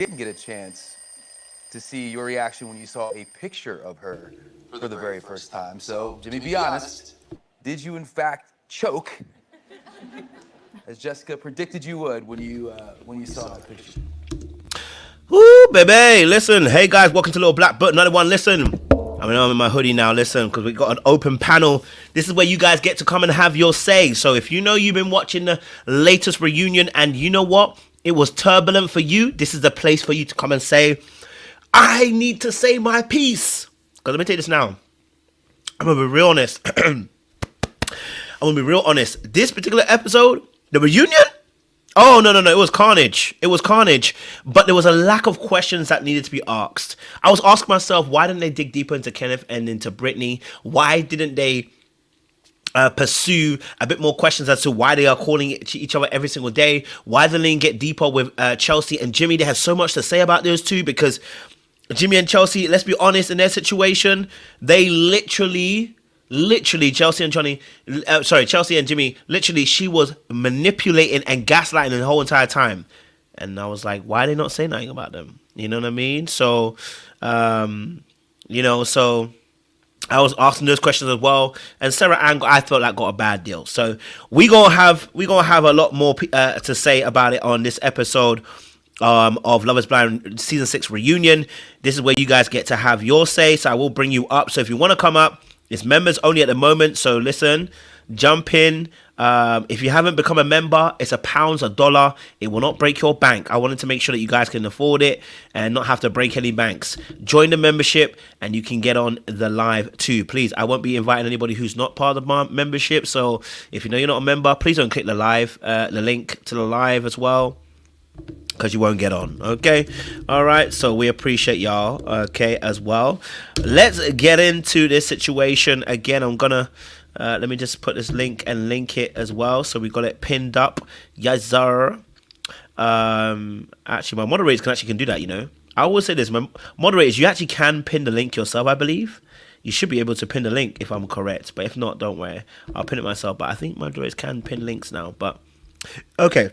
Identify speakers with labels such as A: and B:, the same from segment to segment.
A: didn't get a chance to see your reaction when you saw a picture of her for the very first time. So, Jimmy, be honest. Did you in fact choke, as Jessica predicted you would when you saw that picture?
B: Woo, baby. Listen, hey guys, welcome to Little Black Book 91. Listen, I'm in my hoodie now. Listen, because we got an open panel. This is where you guys get to come and have your say. So if you know you've been watching the latest reunion and you know what, it was turbulent for you, this is the place for you to come and say, I need to say my piece. Because let me tell you this now. I'm gonna be real honest. I'm gonna be real honest. This particular episode, the reunion. Oh no! It was carnage. It was carnage. But there was a lack of questions that needed to be asked. I was asking myself, why didn't they dig deeper into Kenneth and into Brittany? Why didn't they pursue a bit more questions as to why they are calling each other every single day? Why didn't they get deeper with Chelsea and Jimmy? They had so much to say about those two because Jimmy and Chelsea, let's be honest, in their situation, they literally Chelsea and Jimmy, literally she was manipulating and gaslighting the whole entire time. And I was like, why are they not saying nothing about them? You know what I mean? So so I was asking those questions as well, and Sarah Ann, I felt like got a bad deal. So we gonna have a lot more to say about it on this episode of Love Is Blind season 6 reunion. This is where you guys get to have your say. So I will bring you up. So if you want to come up, it's members only at the moment. So listen, jump in. If you haven't become a member, it's £1, $1. It will not break your bank. I wanted to make sure that you guys can afford it and not have to break any banks. Join the membership and you can get on the live too. Please, I won't be inviting anybody who's not part of my membership. So if you know you're not a member, please don't click the link to the live as well, because you won't get on. Okay, all right, so we appreciate y'all, okay, as well. Let's get into this situation again. I'm gonna let me just put this link and link it as well, so we got it pinned up. Yes sir. Actually my moderators can do that, you know. I always say this, my moderators, you actually can pin the link yourself. I believe you should be able to pin the link if I'm correct, but if not, don't worry, I'll pin it myself. But I think moderators can pin links now. But okay,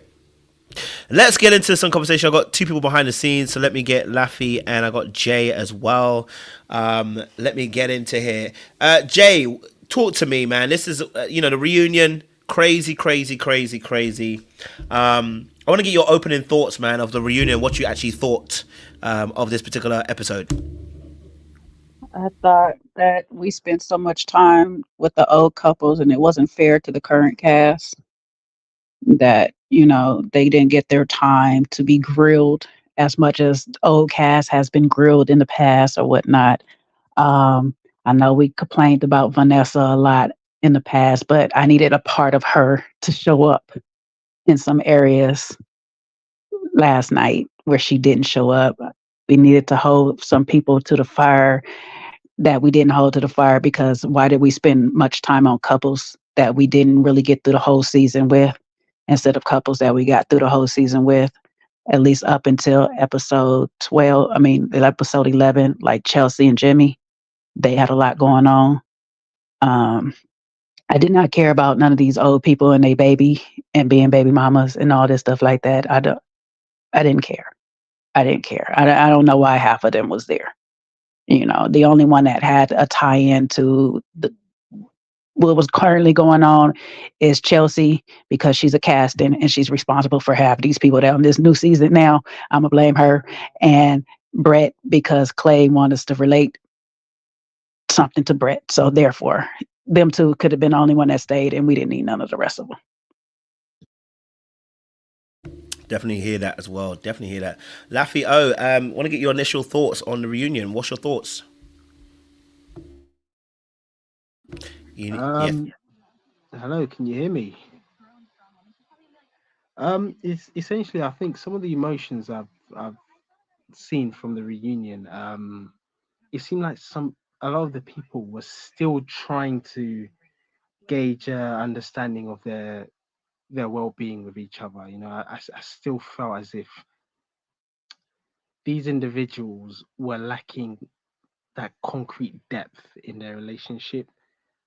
B: let's get into some conversation. I've got two people behind the scenes, so let me get Laffy and I got Jay as well. Let me get into here. Jay, talk to me, man. This is, the reunion. Crazy, crazy, crazy, crazy. I want to get your opening thoughts, man, of the reunion, what you actually thought of this particular episode.
C: I thought that we spent so much time with the old couples and it wasn't fair to the current cast that, they didn't get their time to be grilled as much as the old cast has been grilled in the past or whatnot. Um, I know we complained about Vanessa a lot in the past, but I needed a part of her to show up in some areas last night where she didn't show up. We needed to hold some people to the fire that we didn't hold to the fire, because why did we spend much time on couples that we didn't really get through the whole season with, instead of couples that we got through the whole season with, at least up until episode 12, episode 11, like Chelsea and Jimmy, they had a lot going on. Um, I did not care about none of these old people and they baby and being baby mamas and all this stuff like that. I didn't care. I didn't care. I don't know why half of them was there. The only one that had a tie-in to what was currently going on is Chelsea, because she's a casting and she's responsible for half these people that on this new season now. I'm gonna blame her. And Brett, because Clay wanted us to relate something to Brett. So therefore, them two could have been the only one that stayed, and we didn't need none of the rest of them.
B: Definitely hear that as well. Definitely hear that. Laffy O, want to get your initial thoughts on the reunion. What's your thoughts? Yes.
D: Um, Hello, can you hear me? It's essentially, I think some of the emotions I've seen from the reunion. It seemed like a lot of the people were still trying to gauge understanding of their well-being with each other. I still felt as if these individuals were lacking that concrete depth in their relationship.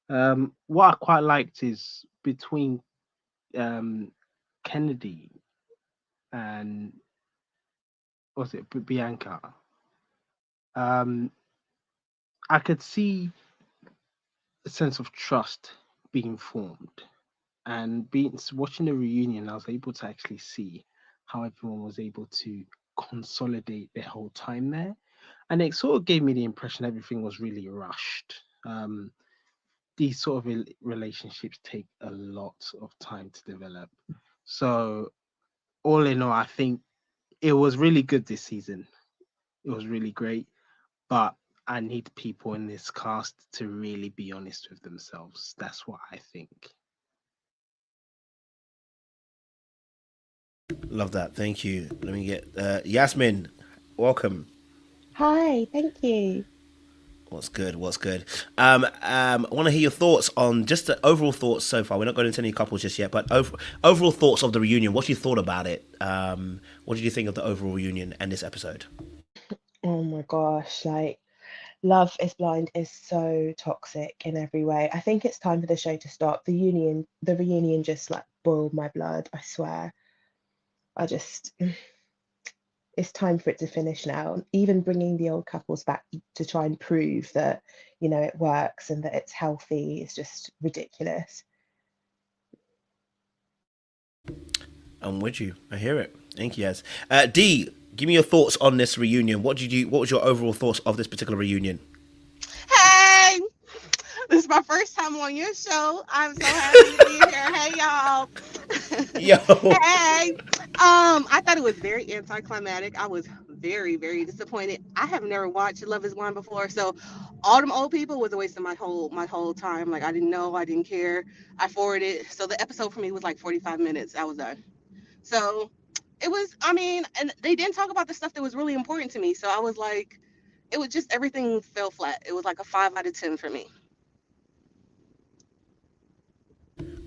D: What I quite liked is between um, Kennedy and was it Bianca? Um, I could see a sense of trust being formed, and being watching the reunion, I was able to actually see how everyone was able to consolidate their whole time there, and it sort of gave me the impression everything was really rushed. These sort of relationships take a lot of time to develop. So all in all, I think it was really good this season. It was really great, but I need people in this cast to really be honest with themselves. That's what I think.
B: Love that. Thank you. Let me get Yasmin. Welcome.
E: Hi, thank you.
B: What's good? What's good? I want to hear your thoughts on just the overall thoughts so far. We're not going into any couples just yet, but overall thoughts of the reunion. What you thought about it? What did you think of the overall reunion and this episode?
E: Oh my gosh, like Love is Blind is so toxic in every way. I think it's time for the show to stop. The reunion just like boiled my blood, I swear. I just it's time for it to finish now. Even bringing the old couples back to try and prove that, it works and that it's healthy is just ridiculous.
B: I'm with you. I hear it. Thank you, Yas. D, give me your thoughts on this reunion. What did you? What was your overall thoughts of this particular reunion?
F: Hey, this is my first time on your show. I'm so happy to be here. Hey, y'all.
B: Yo,
F: Hey. I thought it was very anticlimactic. I was very, very disappointed. I have never watched Love Is Blind before, so all them old people was a waste of my whole time. Like I didn't know, I didn't care. I forwarded. So the episode for me was like 45 minutes. I was done. So it was. I mean, and they didn't talk about the stuff that was really important to me. So I was like, it was just everything fell flat. It was like a 5 out of 10 for me.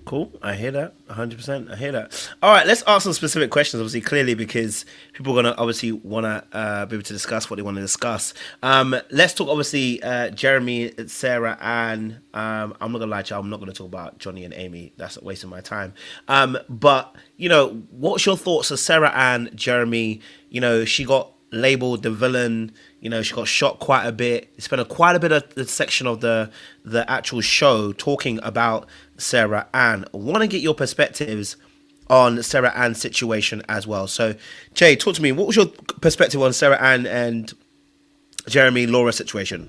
B: cool. I hear that. 100%. I hear that. All right, let's ask some specific questions. Obviously, clearly, because people are gonna obviously wanna be able to discuss what they want to discuss. Let's talk. Obviously, Jeremy, Sarah, and I'm not gonna lie to you. I'm not gonna talk about Johnny and Amy. That's a waste of my time. But what's your thoughts of Sarah and Jeremy? She got labeled the villain. She got shot quite a bit. Spent quite a bit of the section of the actual show talking about Sarah Ann. I want to get your perspectives on Sarah Ann's situation as well. So, Jay, talk to me. What was your perspective on Sarah Ann and Jeremy Laura situation?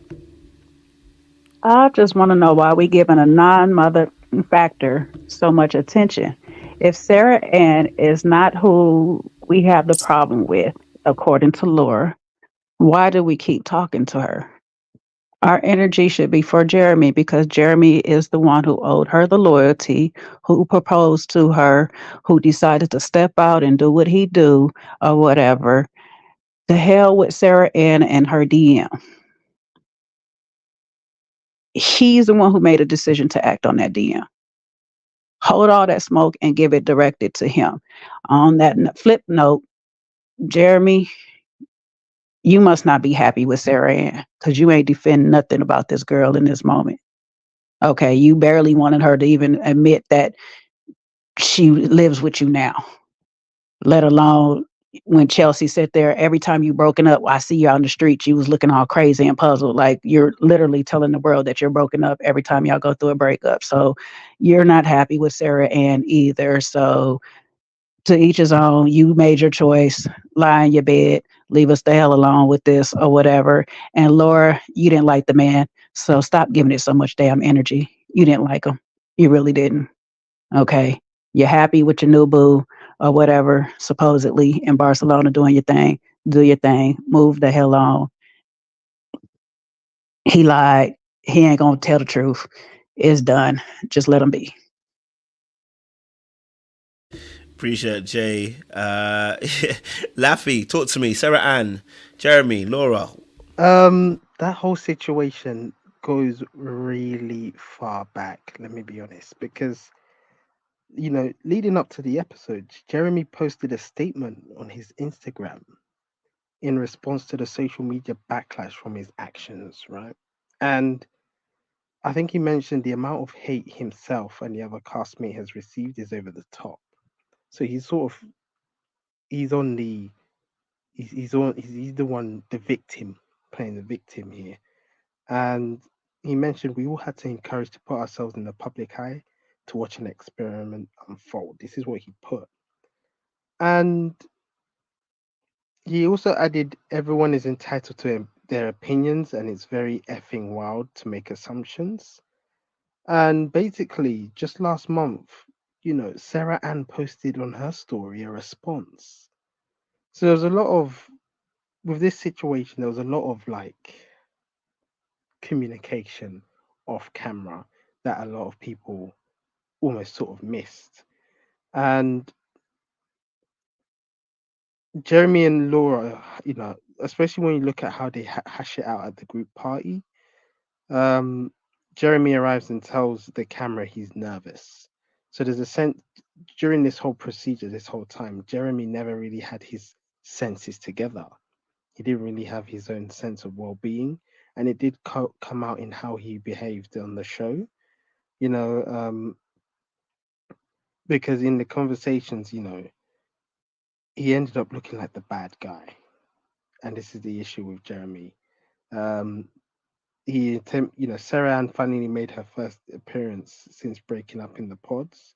C: I just want to know why we giving a non-mother factor so much attention. If Sarah Ann is not who we have the problem with, according to Laura, why do we keep talking to her? Our energy should be for Jeremy because Jeremy is the one who owed her the loyalty, who proposed to her, who decided to step out and do what he do or whatever. The hell with Sarah Ann and her DM. He's the one who made a decision to act on that DM. Hold all that smoke and give it directed to him. On that flip note, Jeremy, you must not be happy with Sarah Ann because you ain't defend nothing about this girl in this moment. Okay, you barely wanted her to even admit that she lives with you now, let alone when Chelsea sat there every time you broken up. I see you out on the street, you was looking all crazy and puzzled. Like you're literally telling the world that you're broken up every time y'all go through a breakup. So you're not happy with Sarah Ann either. So to each his own. You made your choice. Lie in your bed. Leave us the hell alone with this or whatever. And Laura, you didn't like the man. So stop giving it so much damn energy. You didn't like him. You really didn't. Okay. You're happy with your new boo or whatever, supposedly in Barcelona doing your thing. Do your thing. Move the hell on. He lied. He ain't going to tell the truth. It's done. Just let him be.
B: Appreciate it, Jay. Laffy, talk to me. Sarah Ann, Jeremy, Laura.
D: That whole situation goes really far back, let me be honest, because leading up to the episode, Jeremy posted a statement on his Instagram in response to the social media backlash from his actions, right? And I think he mentioned the amount of hate himself and the other castmate has received is over the top. So he's on the he's the one, the victim, playing the victim here. And he mentioned we all had to encourage to put ourselves in the public eye to watch an experiment unfold. This is what he put. And he also added, everyone is entitled to their opinions, and it's very effing wild to make assumptions. And basically, just last month, Sarah Ann posted on her story a response. So there was a lot of, with this situation, there was a lot of like communication off camera that a lot of people almost sort of missed. And Jeremy and Laura, especially when you look at how they hash it out at the group party, um, Jeremy arrives and tells the camera he's nervous. So there's a sense during this whole procedure, this whole time, Jeremy never really had his senses together. He didn't really have his own sense of well-being, and it did come out in how he behaved on the show. You know, because in the conversations, he ended up looking like the bad guy, and this is the issue with Jeremy. Um, Sarah Ann finally made her first appearance since breaking up in the pods,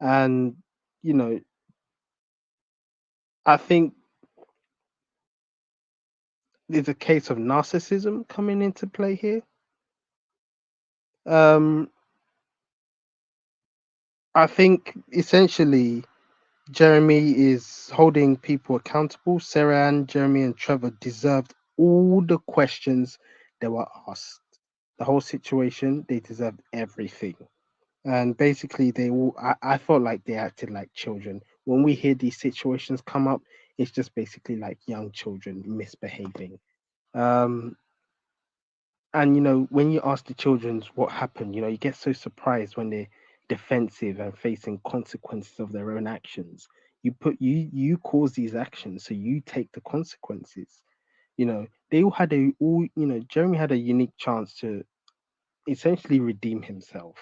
D: and you know, I think there's a case of narcissism coming into play here. Um, I think essentially Jeremy is holding people accountable. Sarah Ann, Jeremy, and Trevor deserved all the questions they were asked. The whole situation, they deserved everything. And basically, I felt like they acted like children. When we hear these situations come up, it's just basically like young children misbehaving. Um, and when you ask the children what happened, you get so surprised when they're defensive and facing consequences of their own actions. You cause these actions, so you take the consequences. They all had a all Jeremy had a unique chance to essentially redeem himself,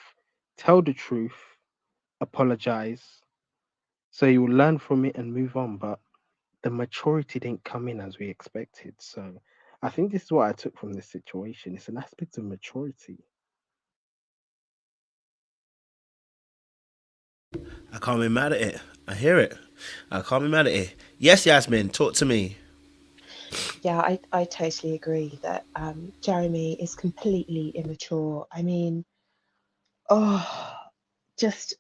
D: tell the truth, apologize, so he will learn from it and move on. But the maturity didn't come in as we expected. So I think this is what I took from this situation. It's an aspect of maturity.
B: I can't be mad at it. I hear it. I can't be mad at it. Yes, Yasmin, talk to me.
E: Yeah, I totally agree that Jeremy is completely immature. I mean, oh, just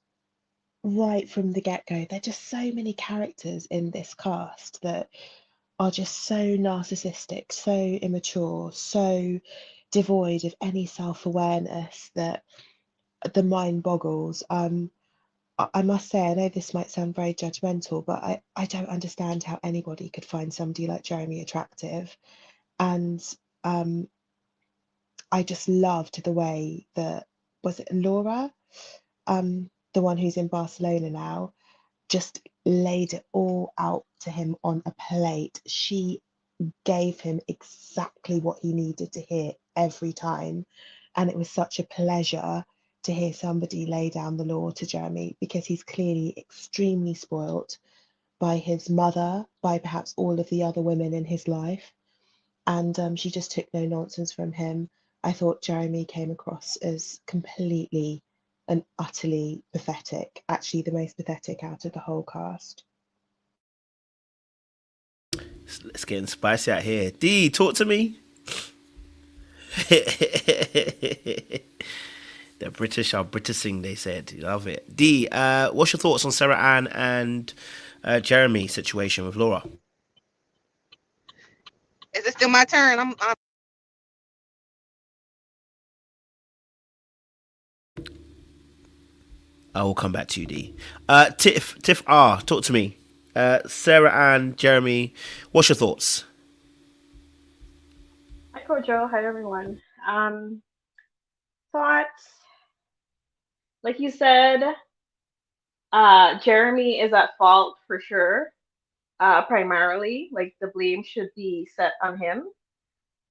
E: right from the get-go, there are just so many characters in this cast that are just so narcissistic, so immature, so devoid of any self-awareness that the mind boggles. I must say, I know this might sound very judgmental, but I don't understand how anybody could find somebody like Jeremy attractive. And um, I just loved the way that, was it Laura, the one who's in Barcelona now, just laid it all out to him on a plate. She gave him exactly what he needed to hear every time. And it was such a pleasure to hear somebody lay down the law to Jeremy, because he's clearly extremely spoilt by his mother, by perhaps all of the other women in his life. And she just took no nonsense from him. I thought Jeremy came across as completely and utterly pathetic, actually the most pathetic out of the whole cast.
B: It's getting spicy out here. D, talk to me. The British are Britishing, they said. Love it. D, what's your thoughts on Sarah Ann and Jeremy situation with Laura?
F: Is it still my turn? I'm
B: I will come back to you, D. Tiff R, talk to me. Sarah Ann, Jeremy, what's your thoughts?
G: Hi, Kojo. Hi, everyone. Thoughts, like you said, Jeremy is at fault for sure. Primarily, like the blame should be set on him.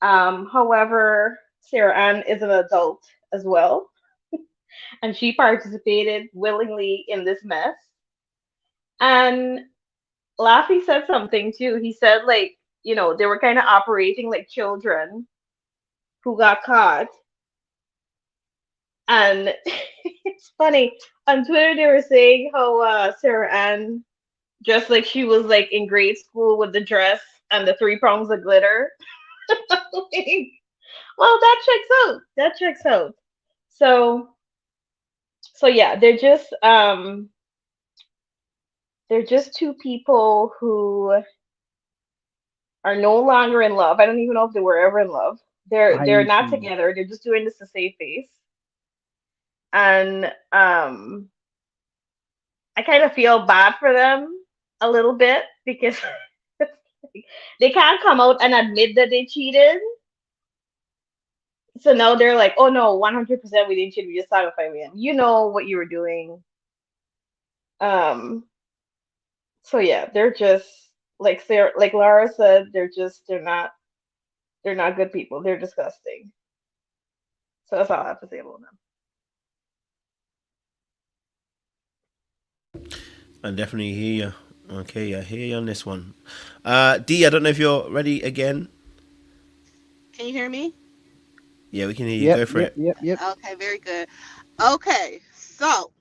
G: However, Sarah Ann is an adult as well, and she participated willingly in this mess. And Laffy said something too. He said like, they were kind of operating like children who got caught. And it's funny. On Twitter they were saying how Sarah Ann dressed like she was like in grade school with the dress and the three prongs of glitter. Like, well, that checks out. That checks out. So yeah, they're just two people who are no longer in love. I don't even know if they were ever in love. They're
D: I
G: not together. They're just doing this to save face. And I kind of feel bad for them a little bit because they can't come out and admit that they cheated. So now they're like, "Oh no, 100% we didn't cheat. We just saw a fight. You know what you were doing." Um. So yeah, they're just like Sarah, like Laura said, they're not good people. They're disgusting. So that's all I have to say about them.
B: I definitely hear you. Okay, I hear you on this one. D, I don't know if you're ready again.
F: Can you hear me?
B: Yeah, we can hear you.
D: Yep,
B: Go for
D: yep,
B: it.
D: yep, yep.
F: Okay, very good. Okay, so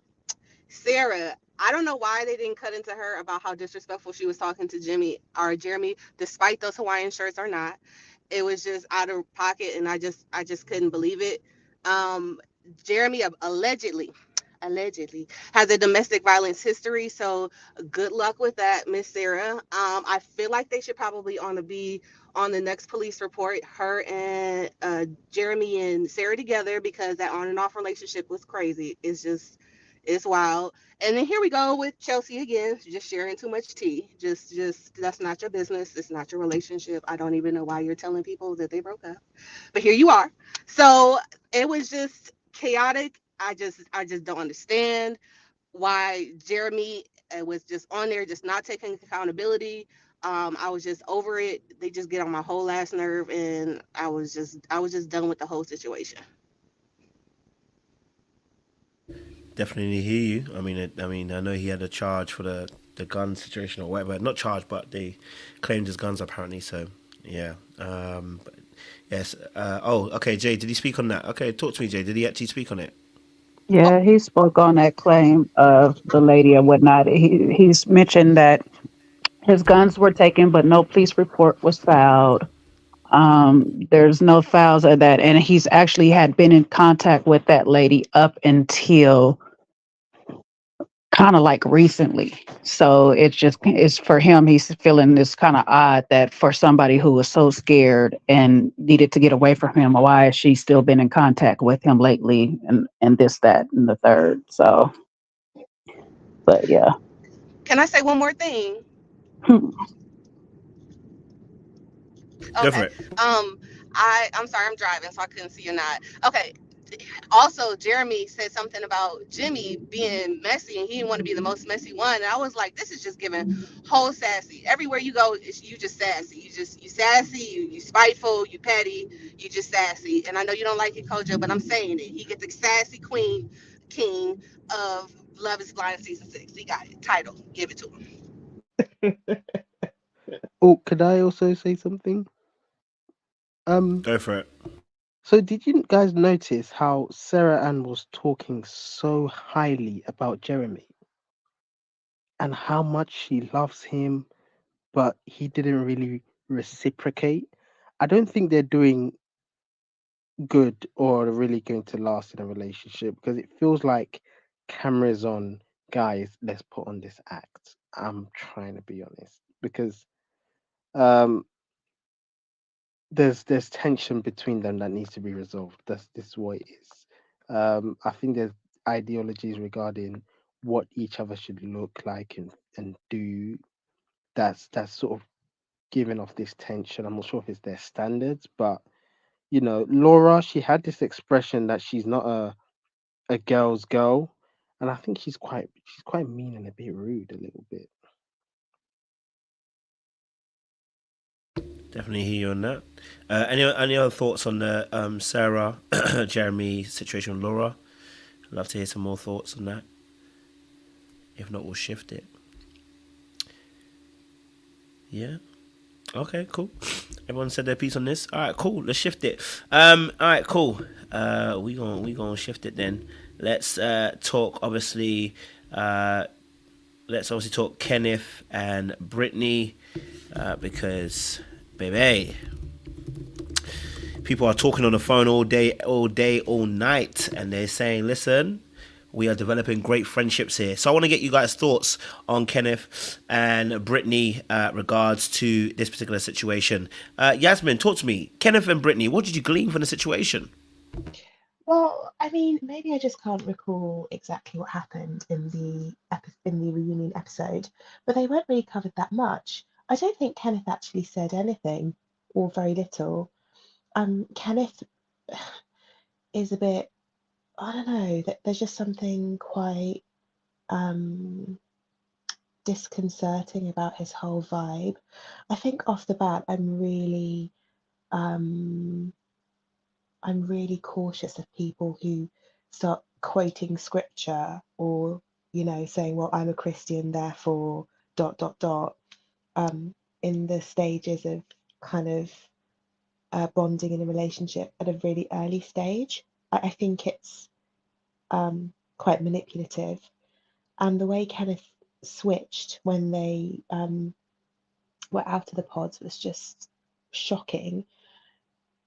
F: Sarah, I don't know why they didn't cut into her about how disrespectful she was talking to Jimmy or Jeremy, despite those Hawaiian shirts or not. It was just out of pocket, and I just couldn't believe it. Um, Jeremy allegedly has a domestic violence history, so good luck with that, Miss Sarah. I feel like they should probably on to be on the next police report, her and Jeremy and Sarah together, because that on and off relationship was crazy. It's wild. And then here we go with Chelsea again, just sharing too much tea. Just that's not your business. It's not your relationship. I don't even know why you're telling people that they broke up, but here you are. So it was just chaotic. I just don't understand why Jeremy was just on there, just not taking accountability. I was just over it. They just get on my whole last nerve, and I was just done with the whole situation.
B: Definitely hear you. I mean, I know he had a charge for the gun situation or whatever. Not charged, but they claimed his guns apparently. So yeah. But yes. Oh, okay. Jay, did he speak on that? Okay, talk to me, Jay. Did he actually speak on it?
F: Oh,
C: Yeah, he spoke on that claim of the lady and whatnot. He's mentioned that his guns were taken, but no police report was filed. There's no files of that, and he's actually had been in contact with that lady up until kind of like recently. So it's for him. He's feeling this kind of odd that for somebody who was so scared and needed to get away from him, why has she still been in contact with him lately? And this, that, and the third. So, but yeah.
F: can I say one more thing?
B: Go for
F: Okay.
B: it.
F: Um, I'm sorry, I'm driving, so I couldn't see or not. Okay. Also, Jeremy said something about Jimmy being messy, and he didn't want to be the most messy one. And I was like, this is just giving whole sassy. Everywhere you go, you just sassy. You sassy. You spiteful. You petty. You just sassy. And I know you don't like it, Kojo, but I'm saying it. He get the sassy queen, king of Love Is Blind season 6. He got it. Title. Give it to him.
D: Oh, could I also say something? Um,
B: Go for it.
D: so did you guys notice how Sarah Ann was talking so highly about Jeremy and how much she loves him, but he didn't really reciprocate? I don't think they're doing good or really going to last in a relationship because it feels like cameras on, guys, let's put on this act. I'm trying to be honest because um there's tension between them that needs to be resolved. That's this is what it is. I think there's ideologies regarding what each other should look like and do. That's sort of giving off this tension. I'm not sure if it's their standards, but Laura, she had this expression that she's not a girl's girl, and I think she's quite mean and a bit rude a little bit.
B: Definitely hear you on that. Any other thoughts on the Sarah Jeremy situation with Laura? I'd love to hear some more thoughts on that. If not, we'll shift it. Yeah. Okay, cool. Everyone said their piece on this. All right, cool. Let's shift it. All right, cool. We gonna shift it then. Let's talk. Obviously, let's obviously talk Kenneth and Brittany, because, baby, people are talking on the phone all day, all night, and they're saying, "Listen, we are developing great friendships here." So I want to get you guys' thoughts on Kenneth and Brittany, regards to this particular situation. Yasmin, talk to me. Kenneth and Brittany, what did you glean from the situation?
E: Well, I mean, maybe I just can't recall exactly what happened in in the reunion episode, but they weren't really covered that much. I don't think Kenneth actually said anything, or very little. Kenneth is a bit, I don't know, that there's just something quite um disconcerting about his whole vibe. I think off the bat, um I'm really cautious of people who start quoting scripture, or, saying, well, I'm a Christian, therefore, dot, dot, dot, um, in the stages of kind of bonding in a relationship at a really early stage. I think it's quite manipulative. And the way Kenneth switched when they were out of the pods was just shocking.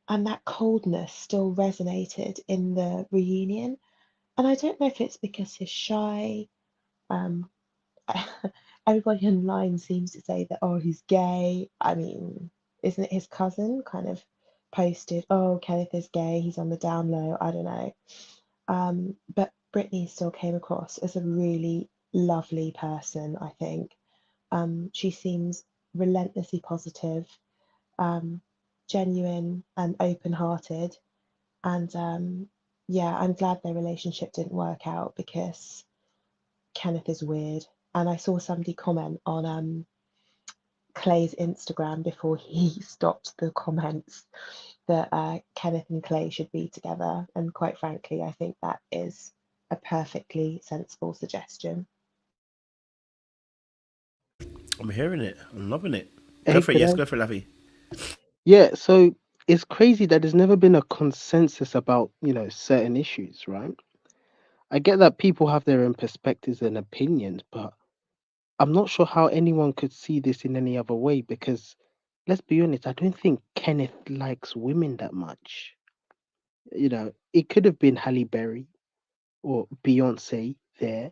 E: And that coldness still resonated in the reunion. And I don't know if it's because he's shy. Um, Everybody online seems to say that, oh, he's gay. I mean, isn't it his cousin kind of posted, oh, Kenneth is gay, he's on the down low? I don't know. But Brittany still came across as a really lovely person, I think. She seems relentlessly positive, um, genuine, and open hearted. And yeah, I'm glad their relationship didn't work out, because Kenneth is weird. And I saw somebody comment on Clay's Instagram before he stopped the comments that Kenneth and Clay should be together. And quite frankly, I think that is a perfectly sensible suggestion.
B: I'm hearing it. I'm loving it. Go
D: Hey,
B: for it.
D: could
B: Yes,
D: I?
B: go for it, Laffy.
D: Yeah, so it's crazy that there's never been a consensus about, certain issues, right? I get that people have their own perspectives and opinions, but I'm not sure how anyone could see this in any other way, because let's be honest, I don't think Kenneth likes women that much. It could have been Halle Berry or Beyonce there,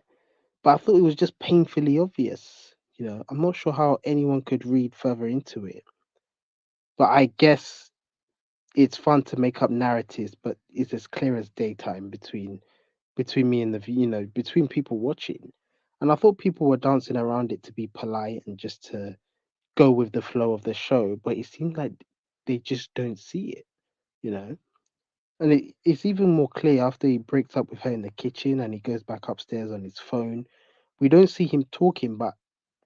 D: but I thought it was just painfully obvious. I'm not sure how anyone could read further into it, but I guess it's fun to make up narratives, but it's as clear as daytime between me and between people watching. And I thought people were dancing around it to be polite and just to go with the flow of the show, but it seems like they just don't see it, you know. And it's even more clear after he breaks up with her in the kitchen and he goes back upstairs on his phone. We don't see him talking, but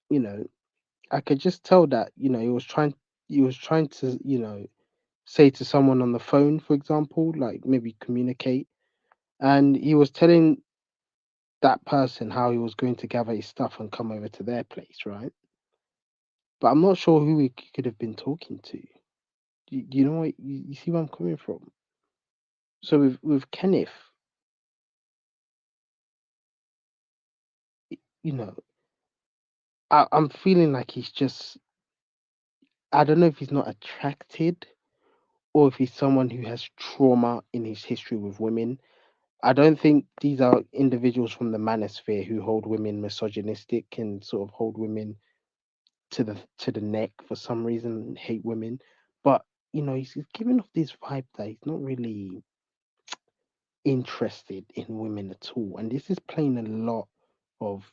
D: you know, I could just tell that he was trying to say to someone on the phone, for example, like maybe communicate, and he was telling that person how he was going to gather his stuff and come over to their place, right? But I'm not sure who he could have been talking to. Do you know what you see where I'm coming from? So with Kenneth, you know, I'm feeling like he's just, I don't know if he's not attracted or if he's someone who has trauma in his history with women. I don't think these are individuals from the manosphere who hold women misogynistic and sort of hold women to the neck for some reason, hate women. But he's giving off this vibe that he's not really interested in women at all, and this is playing a lot of,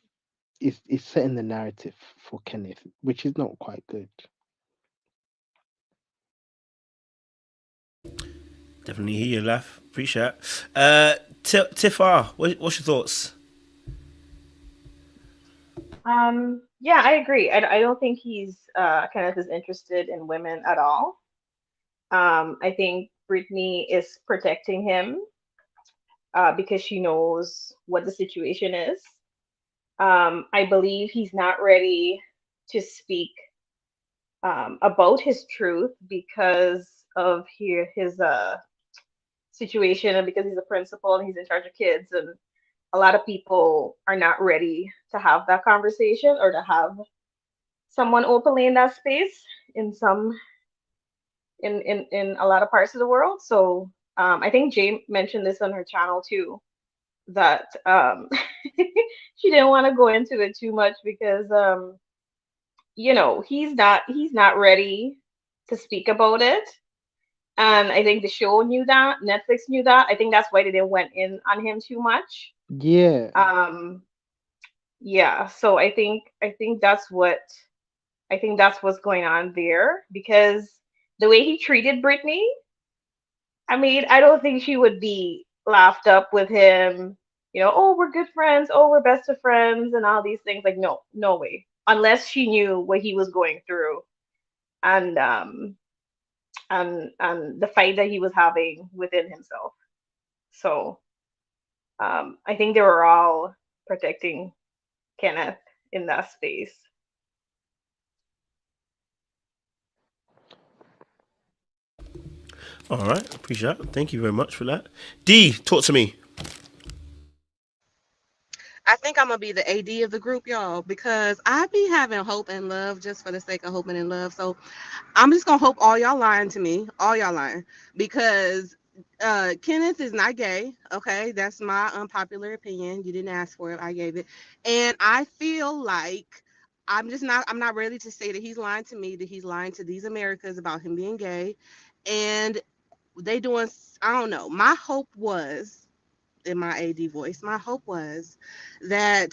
D: it's setting the narrative for Kenneth, which is not quite good.
B: Definitely hear you, Laff. Appreciate it. Tifar, what's your thoughts?
G: Yeah, I agree. I don't think he's Kenneth is interested in women at all. I think Brittany is protecting him because she knows what the situation is. I believe he's not ready to speak about his truth because of his situation, and because he's a principal and he's in charge of kids, and a lot of people are not ready to have that conversation or to have someone openly in that space in some in a lot of parts of the world. So I think Jay mentioned this on her channel too, that she didn't want to go into it too much because he's not ready to speak about it. And I think the show knew that, Netflix knew that. I think that's why they didn't went in on him too much.
D: Yeah,
G: Um, yeah, so I think that's what's going on there, because the way he treated Brittany, I mean, I don't think she would be laughed up with him, oh, we're good friends, oh, we're best of friends, and all these things. Like, no, no way. Unless she knew what he was going through, and the fight that he was having within himself. So I think they were all protecting Kenneth in that space.
B: All right, appreciate that. Thank you very much for that. D, talk to me.
F: I think I'm gonna be the AD of the group, y'all, because I be having hope and love just for the sake of hoping and love. So I'm just gonna hope all y'all lying to me, all y'all lying, because Kenneth is not gay. Okay, that's my unpopular opinion. You didn't ask for it, I gave it, and I feel like I'm not ready to say that he's lying to me, that he's lying to these Americas about him being gay, and they doing. I don't know. My hope was, in my AD voice, my hope was that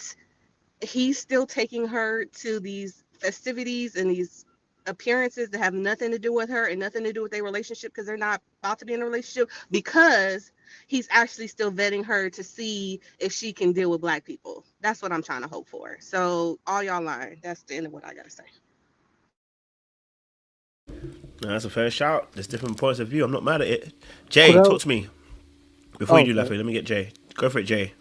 F: he's still taking her to these festivities and these appearances that have nothing to do with her and nothing to do with their relationship, because they're not about to be in a relationship, because he's actually still vetting her to see if she can deal with black people. That's what I'm trying to hope for. So all y'all lying. That's the end of what I gotta say.
B: No, that's a fair shout. There's different points of view. I'm not mad at it.
D: could
B: Jay,
D: I?
B: talk to me. Before you
D: Oh,
B: do,
D: okay.
B: Laffy, let me get Jay. Go for it, Jay.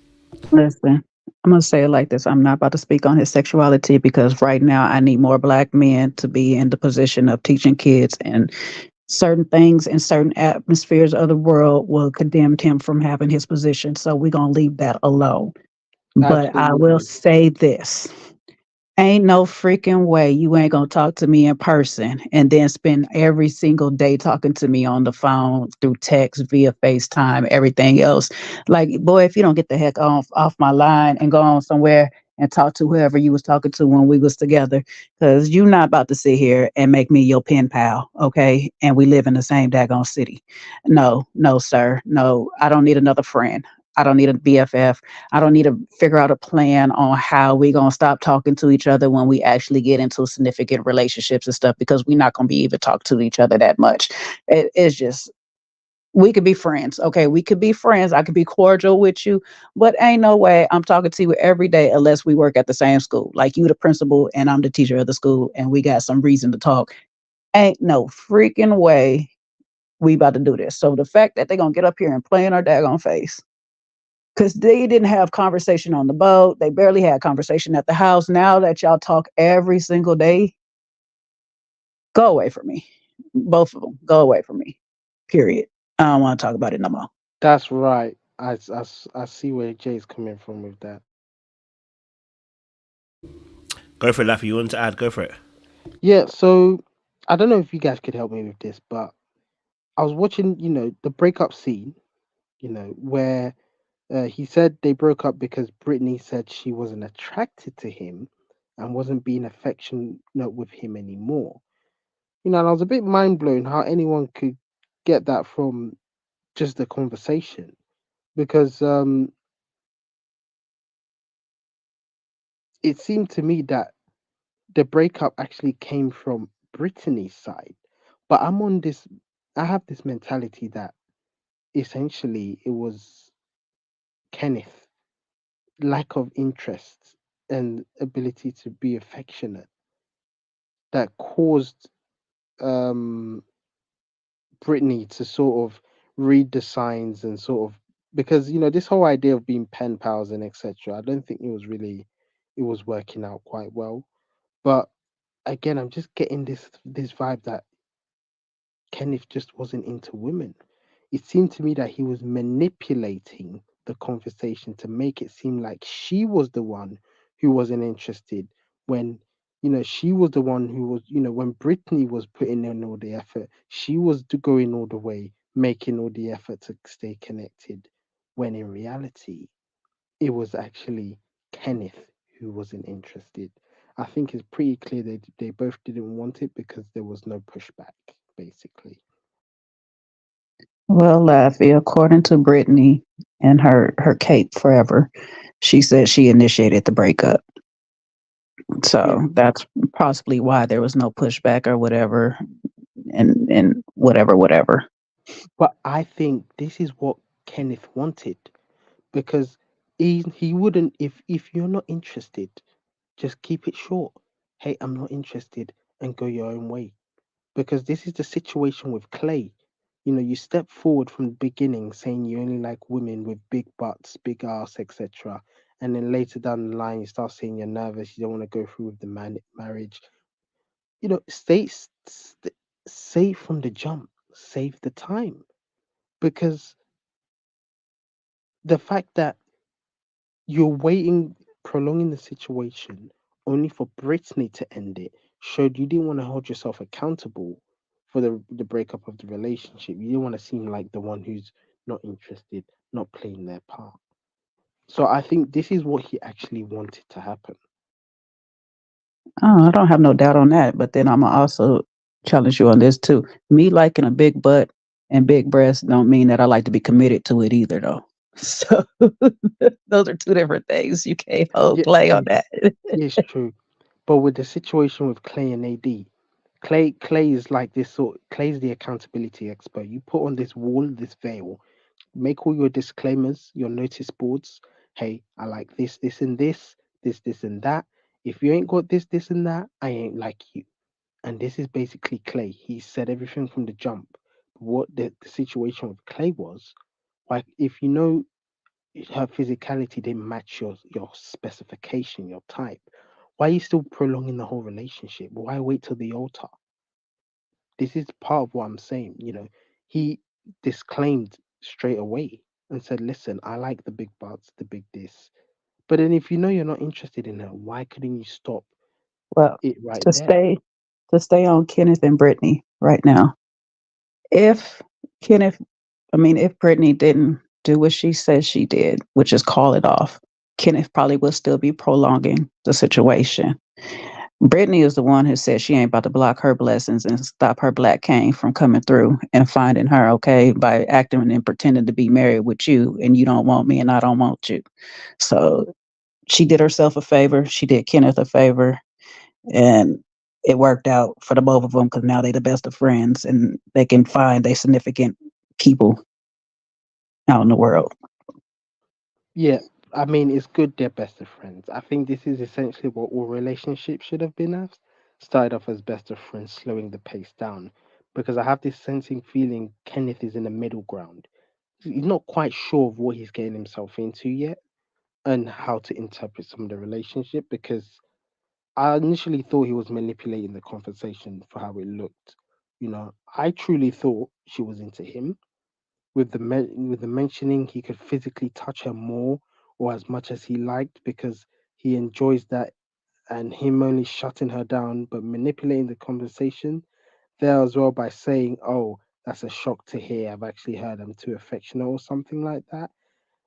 C: Listen, I'm gonna say it like this. I'm not about to speak on his sexuality because right now I need more black men to be in the position of teaching kids, and certain things in certain atmospheres of the world will condemn him from having his position. So we're gonna leave that alone. But I will
D: Absolutely.
C: say this. Ain't no freaking way you ain't gonna talk to me in person and then spend every single day talking to me on the phone, through text, via FaceTime, everything else. Like, boy, if you don't get the heck off my line and go on somewhere and talk to whoever you was talking to when we was together, because you not about to sit here and make me your pen pal, okay? And we live in the same daggone city. No, no, sir. No, I don't need another friend. I don't need a BFF. I don't need to figure out a plan on how we're gonna stop talking to each other when we actually get into significant relationships and stuff, because we're not gonna be even talk to each other that much. It's just, we could be friends. Okay, we could be friends. I could be cordial with you, but ain't no way I'm talking to you every day unless we work at the same school. Like, you the principal and I'm the teacher of the school and we got some reason to talk. Ain't no freaking way we about to do this. So the fact that they're gonna get up here and play in our daggone face, because they didn't have conversation on the boat. They barely had conversation at the house. Now that y'all talk every single day, go away from me. Both of them, go away from me. Period. I don't want to talk about it no more.
D: That's right. I see where Jay's coming from with that.
B: Go for it, Laffy. You want to add? Go for it.
D: Yeah, so I don't know if you guys could help me with this, but I was watching, the breakup scene, where he said they broke up because Brittany said she wasn't attracted to him and wasn't being affectionate with him anymore. And I was a bit mind blown how anyone could get that from just the conversation, because it seemed to me that the breakup actually came from Brittany's side. But I have this mentality that essentially it was Kenneth, lack of interest and ability to be affectionate, that caused um Brittany to sort of read the signs and sort of, because this whole idea of being pen pals and etc. I don't think it was working out quite well. But again, I'm just getting this vibe that Kenneth just wasn't into women. It seemed to me that he was manipulating the conversation to make it seem like she was the one who wasn't interested when, she was the one who was, when Brittany was putting in all the effort, she was going all the way, making all the effort to stay connected, when in reality, it was actually Kenneth who wasn't interested. I think it's pretty clear they both didn't want it because there was no pushback, basically.
C: Well, Laffy, according to Brittany and her Cape Forever, she said she initiated the breakup.
D: Yeah,
C: So that's possibly why there was no pushback or whatever, and whatever.
D: but I think this is what Kenneth wanted because he wouldn't if you're not interested, just keep it short. Hey, I'm not interested, and go your own way. Because this is the situation with Clay. You step forward from the beginning saying you only like women with big butts, big ass, etc. And then later down the line, you start saying you're nervous, you don't want to go through with the marriage. Say from the jump, save the time. Because the fact that you're waiting, prolonging the situation only for Brittany to end it showed you didn't want to hold yourself accountable for the breakup of the relationship. You didn't want to seem like the one who's not interested, not playing their part. So I think this is what he actually wanted to happen.
C: Oh, I don't have no doubt on that. But then I'm also challenge you on this too. Me liking a big butt and big breasts don't mean that I like to be committed to it either, though. So those are two different things. You can't hold
D: Yeah,
C: play on
D: yeah,
C: that.
D: it's true. But with the situation with Clay and AD, Clay is like this sort. Clay's the accountability expert. You put on this wall, this veil, make all your disclaimers, your notice boards. Hey, I like this, and this, and that. If you ain't got this, and that, I ain't like you. And this is basically Clay. He said everything from the jump. What the situation with Clay was, like, if you know her physicality didn't match your specification, your type, why are you still prolonging the whole relationship? Why wait till the altar? This is part of what I'm saying. He disclaimed straight away and said, "Listen, I like the big butts, the big this." But then, if you know you're not interested in her, why couldn't you stop
C: Well,
D: it right
C: to
D: there?
C: stay on Kenneth and Brittany right now. If Kenneth, I mean, if Brittany didn't do what she said she did, which is call it off, Kenneth probably would still be prolonging the situation. Brittany is the one who said she ain't about to block her blessings and stop her black cane from coming through and finding her, okay, by acting and pretending to be married with you and you don't want me and I don't want you. So she did herself a favor. She did Kenneth a favor. And it worked out for the both of them because now they're the best of friends and they can find their significant people out in the world.
D: Yeah, I mean, it's good they're best of friends. I think this is essentially what all relationships should have been as. Started off as best of friends, slowing the pace down. Because I have this sensing feeling Kenneth is in the middle ground. He's not quite sure of what he's getting himself into yet and how to interpret some of the relationship because I initially thought he was manipulating the conversation for how it looked. I truly thought she was into him with with the mentioning he could physically touch her more or as much as he liked because he enjoys that and him only shutting her down but manipulating the conversation there as well by saying, "Oh, that's a shock to hear. I've actually heard I'm too affectionate," or something like that.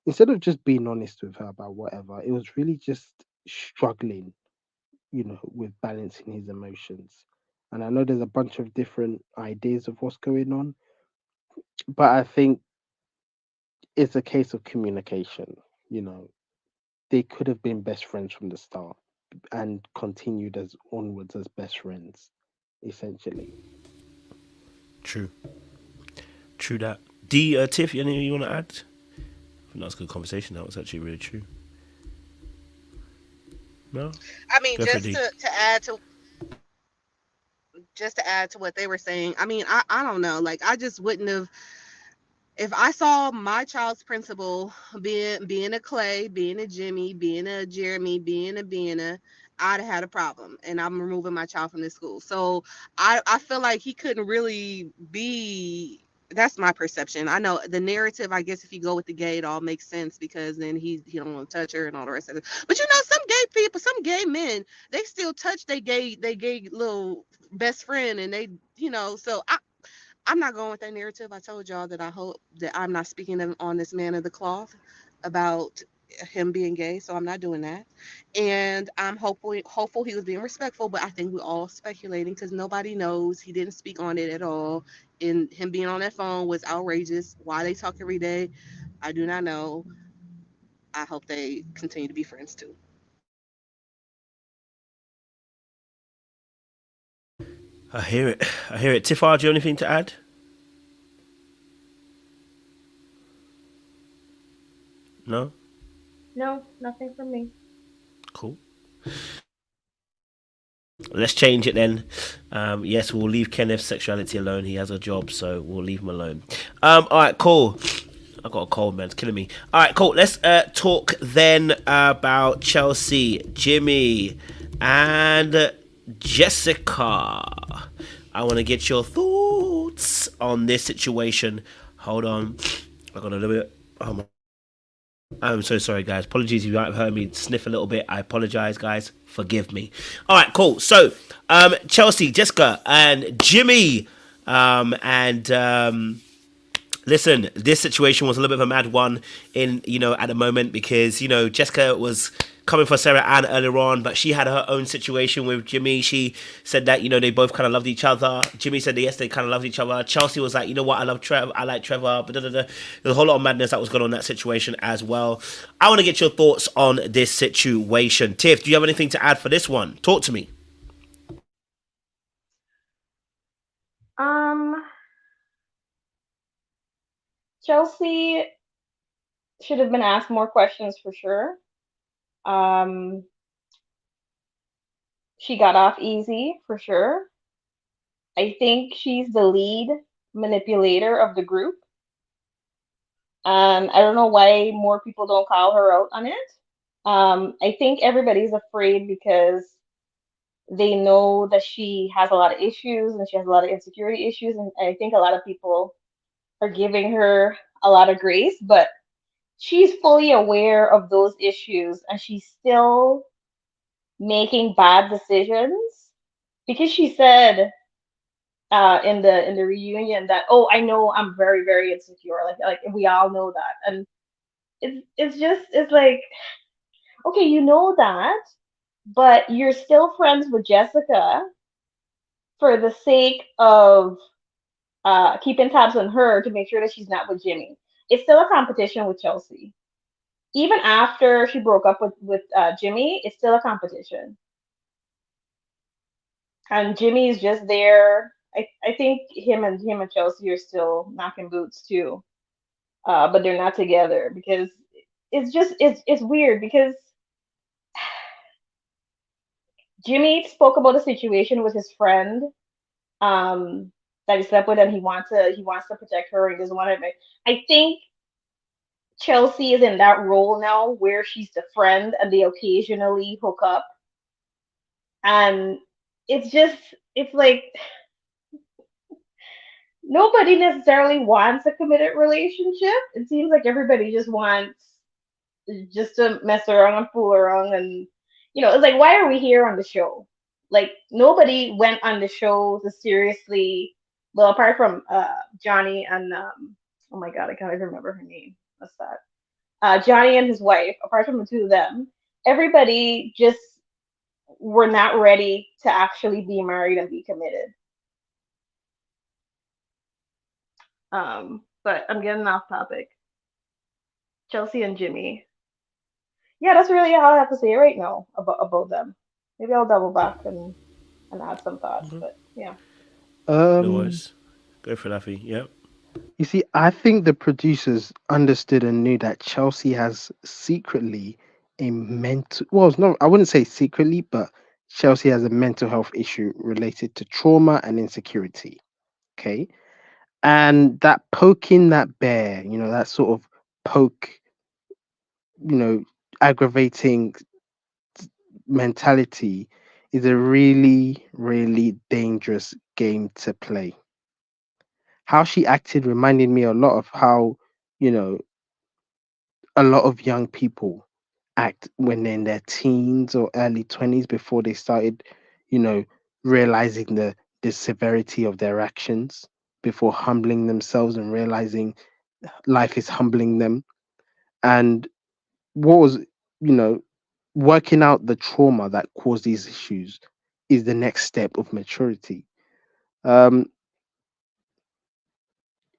D: Instead of just being honest with her about whatever, it was really just struggling, with balancing his emotions. And I know there's a bunch of different ideas of what's going on, but I think it's a case of communication. You know, they could have been best friends from the start and continued as onwards as best friends, essentially.
B: True. True that. D, Tiff, anything you want to add? I think that was a good conversation. That was actually really true. No?
F: I mean,
B: Go for it,
F: just
B: D.
F: to add to what they were saying. I mean, I don't know. Like, I just wouldn't have, if I saw my child's principal being a Clay, being a Jimmy, being a Jeremy, being a I'd have had a problem, and I'm removing my child from this school. So I feel like he couldn't really be. That's my perception. I know the narrative. I guess if you go with the gay, it all makes sense because then he don't want to touch her and all the rest of it. But you know, some gay people, some gay men, they still touch they gay little best friend, and they, you know. So I'm not going with that narrative. I told y'all that I hope that I'm not speaking on this man of the cloth about him being gay, so I'm not doing that. And I'm hopeful he was being respectful, but I think we're all speculating because nobody knows. He didn't speak on it at all. And him being on that phone was outrageous. Why they talk every day, I do not know. I hope they continue to be friends too.
B: I hear it. I hear it. Tifar, do you have anything to add? No?
G: No, nothing from me.
B: Cool. Let's change it then. Yes, we'll leave Kenneth's sexuality alone. He has a job, so we'll leave him alone. All right, cool. I got a cold, man. It's killing me. All right, cool. Let's talk then about Chelsea, Jimmy, and Jessica. I want to get your thoughts on this situation. Hold on. I got a little bit. Oh my. I'm so sorry, guys. Apologies if you might have heard me sniff a little bit. I apologize, guys. Forgive me. All right, cool. So, Chelsea, Jessica, and Jimmy, and listen, this situation was a little bit of a mad one at the moment because, Jessica was coming for Sarah Ann earlier on, but she had her own situation with Jimmy. She said that, they both kind of loved each other. Jimmy said that, yes, they kind of loved each other. Chelsea was like, you know what, I love Trevor, I like Trevor, but there's a whole lot of madness that was going on in that situation as well. I want to get your thoughts on this situation. Tiff, do you have anything to add for this one? Talk to me.
G: Um, Chelsea should have been asked more questions for sure. Um, she got off easy for sure. I think she's the lead manipulator of the group. And I don't know why more people don't call her out on it. I think everybody's afraid because they know that she has a lot of issues and she has a lot of insecurity issues. And I think a lot of people are giving her a lot of grace, but she's fully aware of those issues and she's still making bad decisions because she said in the reunion that, oh, I know I'm very very insecure, like we all know that. And it's like, okay, you know that, but you're still friends with Jessica for the sake of keeping tabs on her to make sure that she's not with Jimmy. It's still a competition with Chelsea. Even after she broke up with Jimmy, it's still a competition. And Jimmy is just there. I think him and Chelsea are still knocking boots too. But they're not together because it's weird because Jimmy spoke about a situation with his friend that he slept with, and he wants to protect her. He doesn't want to. I think Chelsea is in that role now where she's the friend, and they occasionally hook up, and it's like nobody necessarily wants a committed relationship. It seems like everybody just wants just to mess around and fool around, and it's like, why are we here on the show? Like, nobody went on the show to seriously, well, apart from Johnny and oh my god, I can't even remember her name. What's that? Johnny and his wife. Apart from the two of them, everybody just were not ready to actually be married and be committed. But I'm getting off topic. Chelsea and Jimmy. Yeah, that's really all I have to say right now about them. Maybe I'll double back and add some thoughts, but yeah.
B: No
D: Um,
B: worries. Go for Laffy. Yep.
D: you see, I think the producers understood and knew that Chelsea has secretly a mental, well, it's not, I wouldn't say secretly, but Chelsea has a mental health issue related to trauma and insecurity. Okay. And that poking that bear, that sort of poke, you know, aggravating mentality is a really, really dangerous game to play. How she acted reminded me a lot of how, you know, a lot of young people act when they're in their teens or early 20s before they started, you know, realizing the severity of their actions, before humbling themselves and realizing life is humbling them. And what was, you know, working out the trauma that caused these issues is the next step of maturity. Um,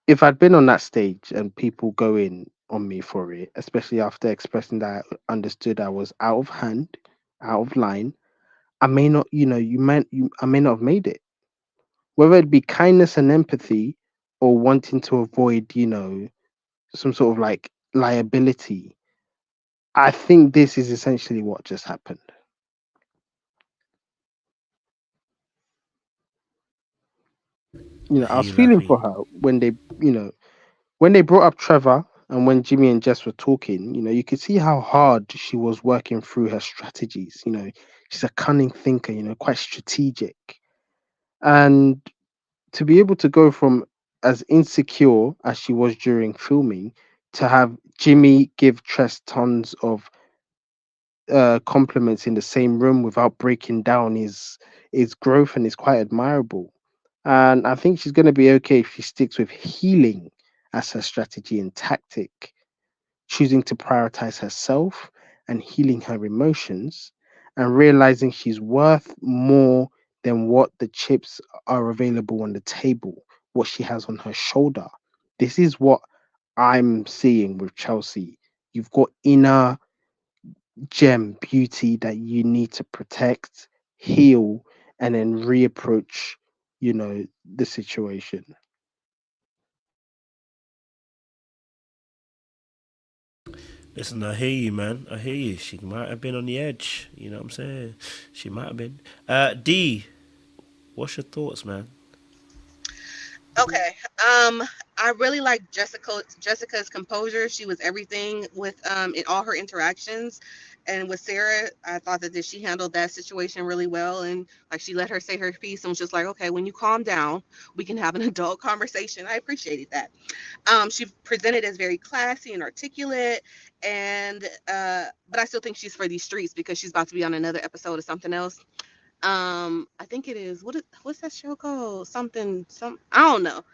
D: if I'd been on that stage and people go in on me for it, especially after expressing that I understood I was out of hand, out of line, I may not, I may not have made it. Whether it be kindness and empathy or wanting to avoid, some sort of like liability, I think this is essentially what just happened.
B: I
D: I
B: hear
D: was
B: you,
D: feeling
B: Laffy.
D: for her when when they brought up Trevor and when Jimmy and Jess were talking, you could see how hard she was working through her strategies. She's a cunning thinker, quite strategic. And to be able to go from as insecure as she was during filming to have Jimmy give Tress tons of compliments in the same room without breaking down his growth and is quite admirable. And I think she's going to be okay if she sticks with healing as her strategy and tactic, choosing to prioritize herself and healing her emotions, and realizing she's worth more than what the chips are available on the table, what she has on her shoulder. This is what I'm seeing with Chelsea. You've got inner gem beauty that you need to protect, heal, and then reapproach, the situation.
B: Listen, I hear you, man. I hear you. She might have been on the edge. You know what I'm saying? She might have been. D, what's your thoughts, man?
F: Okay. I really like Jessica's composure. She was everything with in all her interactions. And with Sarah, I thought that she handled that situation really well. And like she let her say her piece and was just like, okay, when you calm down, we can have an adult conversation. I appreciated that. She presented as very classy and articulate, and but I still think she's for these streets because she's about to be on another episode of something else. I think it is what's that show called? Some I don't know.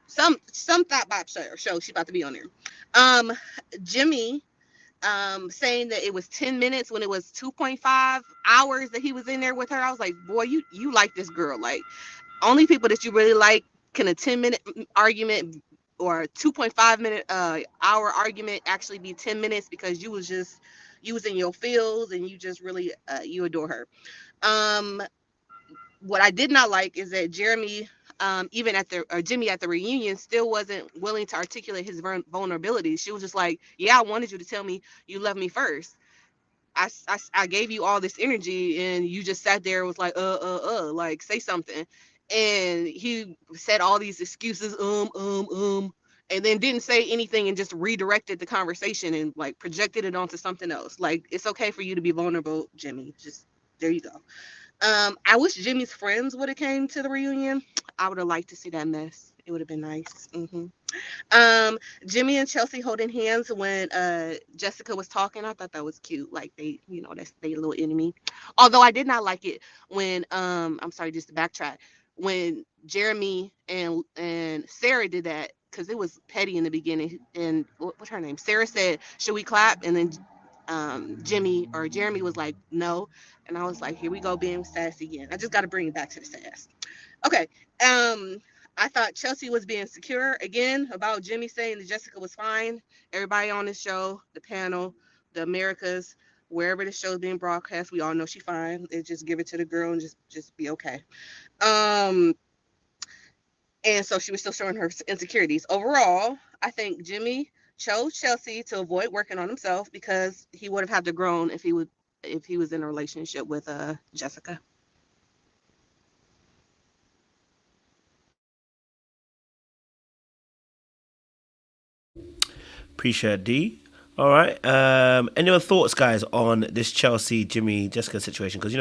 F: Some thought bop show she's about to be on there. Um, Jimmy saying that it was 10 minutes when it was 2.5 hours that he was in there with her. I was like, boy, you like this girl. Like only people that you really like can a 10-minute argument or a 2.5 minute hour argument actually be 10 minutes because you was in your feels and you just really you adore her. Um what I did not like is that Jeremy, even at the or Jimmy at the reunion, still wasn't willing to articulate his vulnerabilities. She was just like, "Yeah, I wanted you to tell me you love me first. I gave you all this energy, and you just sat there and was like, like say something." And he said all these excuses, and then didn't say anything and just redirected the conversation and like projected it onto something else. Like it's okay for you to be vulnerable, Jimmy. Just there you go. I wish Jimmy's friends would have came to the reunion. I would have liked to see that mess. It would have been nice. Um, Jimmy and Chelsea holding hands when Jessica was talking. I thought that was cute. Like they, that's they little enemy. Although I did not like it when I'm sorry, just to backtrack, when Jeremy and Sarah did that because it was petty in the beginning. And what's her name? Sarah said, "Should we clap?" And then Jimmy or Jeremy was like, "No." And I was like, "Here we go being sassy again." I just got to bring it back to the sass. Okay. Um, I thought Chelsea was being secure again about Jimmy saying that Jessica was fine. Everybody on this show, the panel, the Americas, wherever the show's being broadcast, we all know she's fine. They just give it to the girl and just be okay. Um, and so she was still showing her insecurities. Overall, I think Jimmy chose Chelsea to avoid working on himself because he would have had to grown if he was in a relationship with Jessica.
B: Appreciate D. All right. Any other thoughts, guys, on this Chelsea, Jimmy, Jessica situation? Because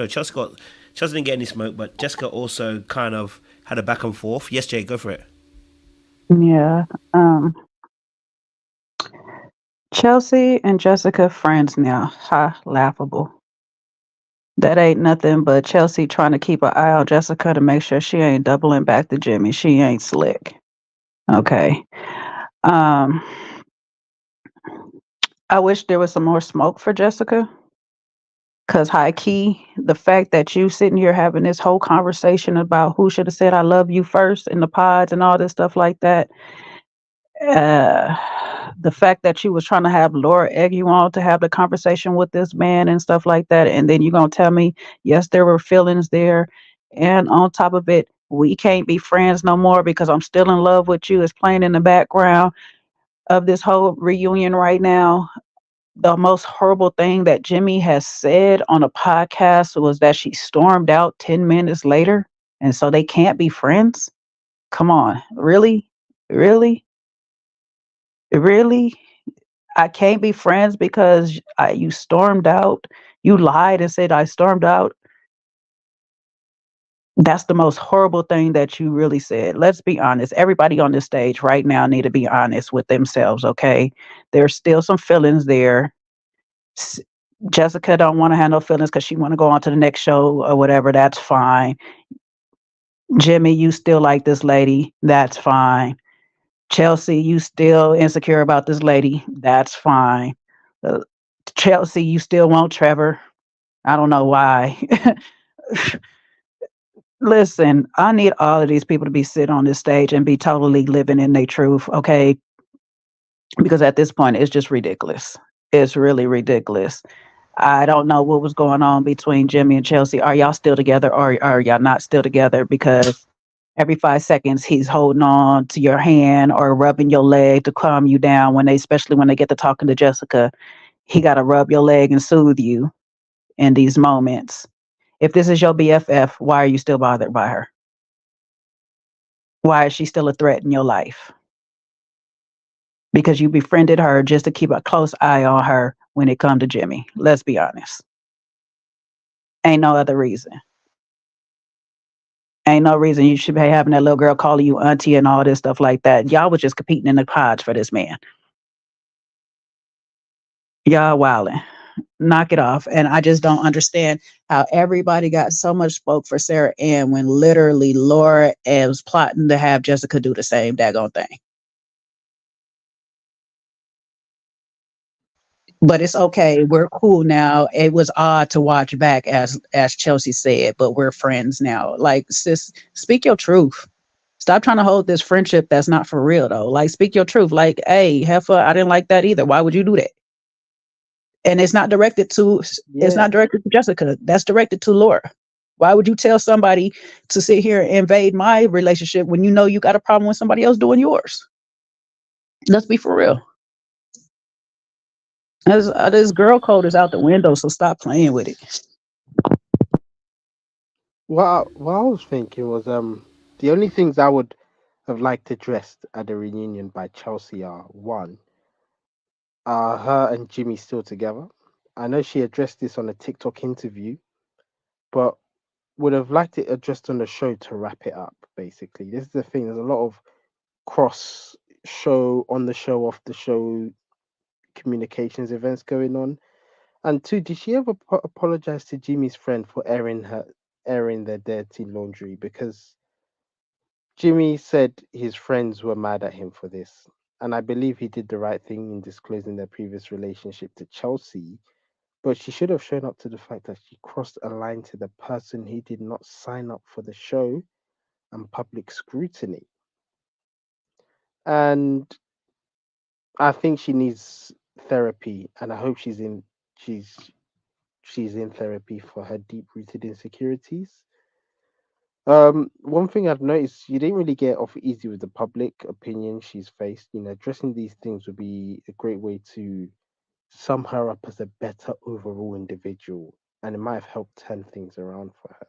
B: Chelsea didn't get any smoke, but Jessica also kind of had a back and forth. Yes, Jay, go for it.
C: Yeah. Um, Chelsea and Jessica friends now. Ha, laughable. That ain't nothing but Chelsea trying to keep an eye on Jessica to make sure she ain't doubling back to Jimmy. She ain't slick. Okay. Um, I wish there was some more smoke for Jessica. Cause high key, the fact that you sitting here having this whole conversation about who should have said I love you first in the pods and all this stuff like that, uh, the fact that you was trying to have Laura egg you on to have the conversation with this man and stuff like that, and then you gonna tell me yes there were feelings there, and on top of it we can't be friends no more because I'm still in love with you is playing in the background of this whole reunion right now. The most horrible thing that Jimmy has said on a podcast was that she stormed out 10 minutes later, and so they can't be friends. Come on, really, really, really. I can't be friends because you stormed out. You lied and said I stormed out. That's the most horrible thing that you really said. Let's be honest. Everybody on this stage right now need to be honest with themselves, okay? There's still some feelings there. S- Jessica don't want to have no feelings because she want to go on to the next show or whatever. That's fine. Jimmy, you still like this lady. That's fine. Chelsea, you still insecure about this lady. That's fine. Uh, Chelsea, you still want Trevor. I don't know why. Listen, I need all of these people to be sit on this stage and be totally living in their truth, okay? Because at this point, it's just ridiculous. It's really ridiculous. I don't know what was going on between Jimmy and Chelsea. Are y'all still together or are y'all not still together? Because every 5 seconds he's holding on to your hand or rubbing your leg to calm you down especially when they get to talking to Jessica, he got to rub your leg and soothe you in these moments. If this is your BFF, why are you still bothered by her? Why is she still a threat in your life? Because you befriended her just to keep a close eye on her when it come to Jimmy. Let's be honest. Ain't no other reason. Ain't no reason you should be having that little girl calling you auntie and all this stuff like that. Y'all was just competing in the pods for this man. Y'all wilding. Knock it off. And I just don't understand how everybody got so much smoke for Sarah Ann when literally Laura was plotting to have Jessica do the same daggone thing. But it's okay. We're cool now. It was odd to watch back as Chelsea said, but we're friends now. Like, sis, speak your truth. Stop trying to hold this friendship that's not for real though. Like, speak your truth. Like, hey, heifer, I didn't like that either. Why would you do that? And it's
D: Yeah,
C: not directed to Jessica. That's directed to Laura. Why would you tell somebody to sit here and invade my relationship when you know you got a problem with somebody else doing yours? Let's be for real. This girl code is out the window, so stop playing with it.
D: what I was thinking was the only things I would have liked addressed at the reunion by Chelsea are one, are her and Jimmy still together? I know she addressed this on a TikTok interview, but would have liked it addressed on the show to wrap it up. Basically, this is the thing. There's a lot of cross show, on the show, off the show communications events going on. And two, did she ever apologize to Jimmy's friend for airing their dirty laundry? Because Jimmy said his friends were mad at him for this. And I believe he did the right thing in disclosing their previous relationship to Chelsea, but she should have shown up to the fact that she crossed a line to the person he did not sign up for the show and public scrutiny. And I think she needs therapy, and I hope she's she's in therapy for her deep rooted insecurities. One thing I've noticed, you didn't really get off easy with the public opinion she's faced. You know, addressing these things would be a great way to sum her up as a better overall individual, and it might have helped turn things around for her.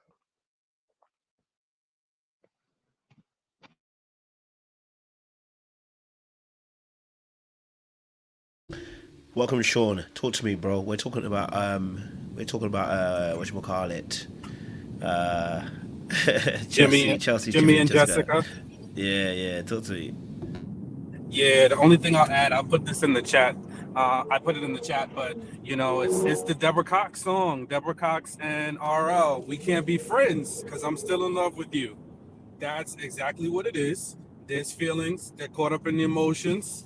B: Welcome, Sean. Talk to me, bro. We're talking about whatchamacallit. Uh
H: Jimmy,
B: Chelsea, Jimmy
H: Jimmy
B: and
H: and
B: Jessica.
H: Jessica.
B: Yeah, yeah. Talk to me.
H: Yeah, the only thing I'll add, I'll put this in the chat. I put it in the chat, but it's the Deborah Cox song, Deborah Cox and RL. We can't be friends because I'm still in love with you. That's exactly what it is. There's feelings. They're caught up in the emotions,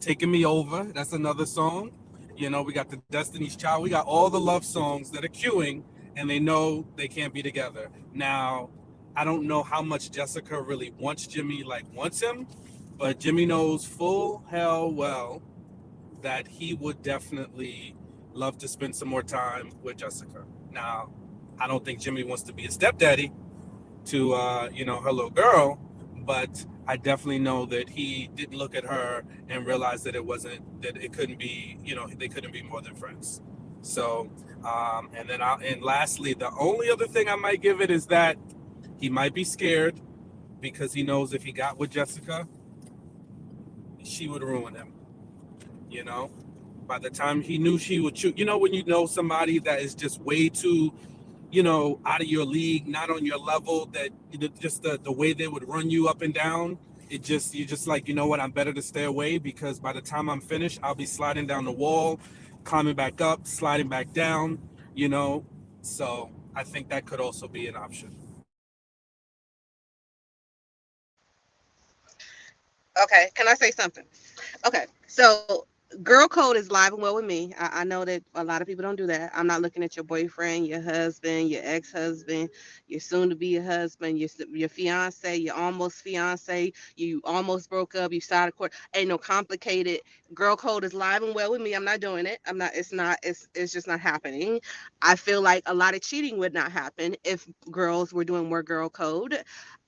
H: taking me over. That's another song. We got the Destiny's Child. We got all the love songs that are queuing, and they know they can't be together. Now, I don't know how much Jessica really wants Jimmy, like wants him, but Jimmy knows full hell well that he would definitely love to spend some more time with Jessica. Now, I don't think Jimmy wants to be a stepdaddy to her little girl, but I definitely know that he didn't look at her and realize that it couldn't be, they couldn't be more than friends. So and lastly, the only other thing I might give it is that he might be scared because he knows if he got with Jessica, she would ruin him. you know by the time he knew she would choose, when you know somebody that is just way too out of your league, not on your level, that just the way they would run you up and down, you're just like, what, I'm better to stay away, because by the time I'm finished, I'll be sliding down the wall, climbing back up, sliding back down, so I think that could also be an option.
F: Okay, can I say something? Okay, so girl code is live and well with me. I know that a lot of people don't do that. I'm not looking at your boyfriend, your husband, your ex-husband, your soon-to-be husband, your fiance, your almost fiance. You almost broke up. You started court. Ain't no complicated. Girl code is live and well with me. I'm not doing it. I'm not. It's not. It's just not happening. I feel like a lot of cheating would not happen if girls were doing more girl code.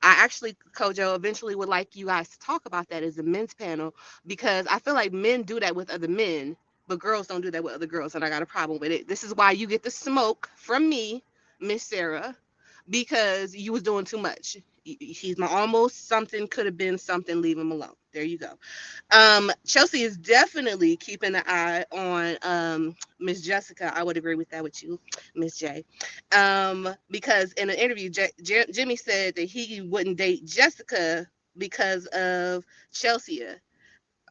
F: I actually, Kojo, eventually would like you guys to talk about that as a men's panel, because I feel like men do that with other men, but girls don't do that with other girls, and I got a problem with it. This is why you get the smoke from me, Miss Sarah, because you was doing too much. He's my almost something, could have been something. Leave him alone. There you go. Chelsea is definitely keeping an eye on Miss Jessica. I would agree with that with you, Miss J. Because in an interview, Jimmy said that he wouldn't date Jessica because of Chelsea.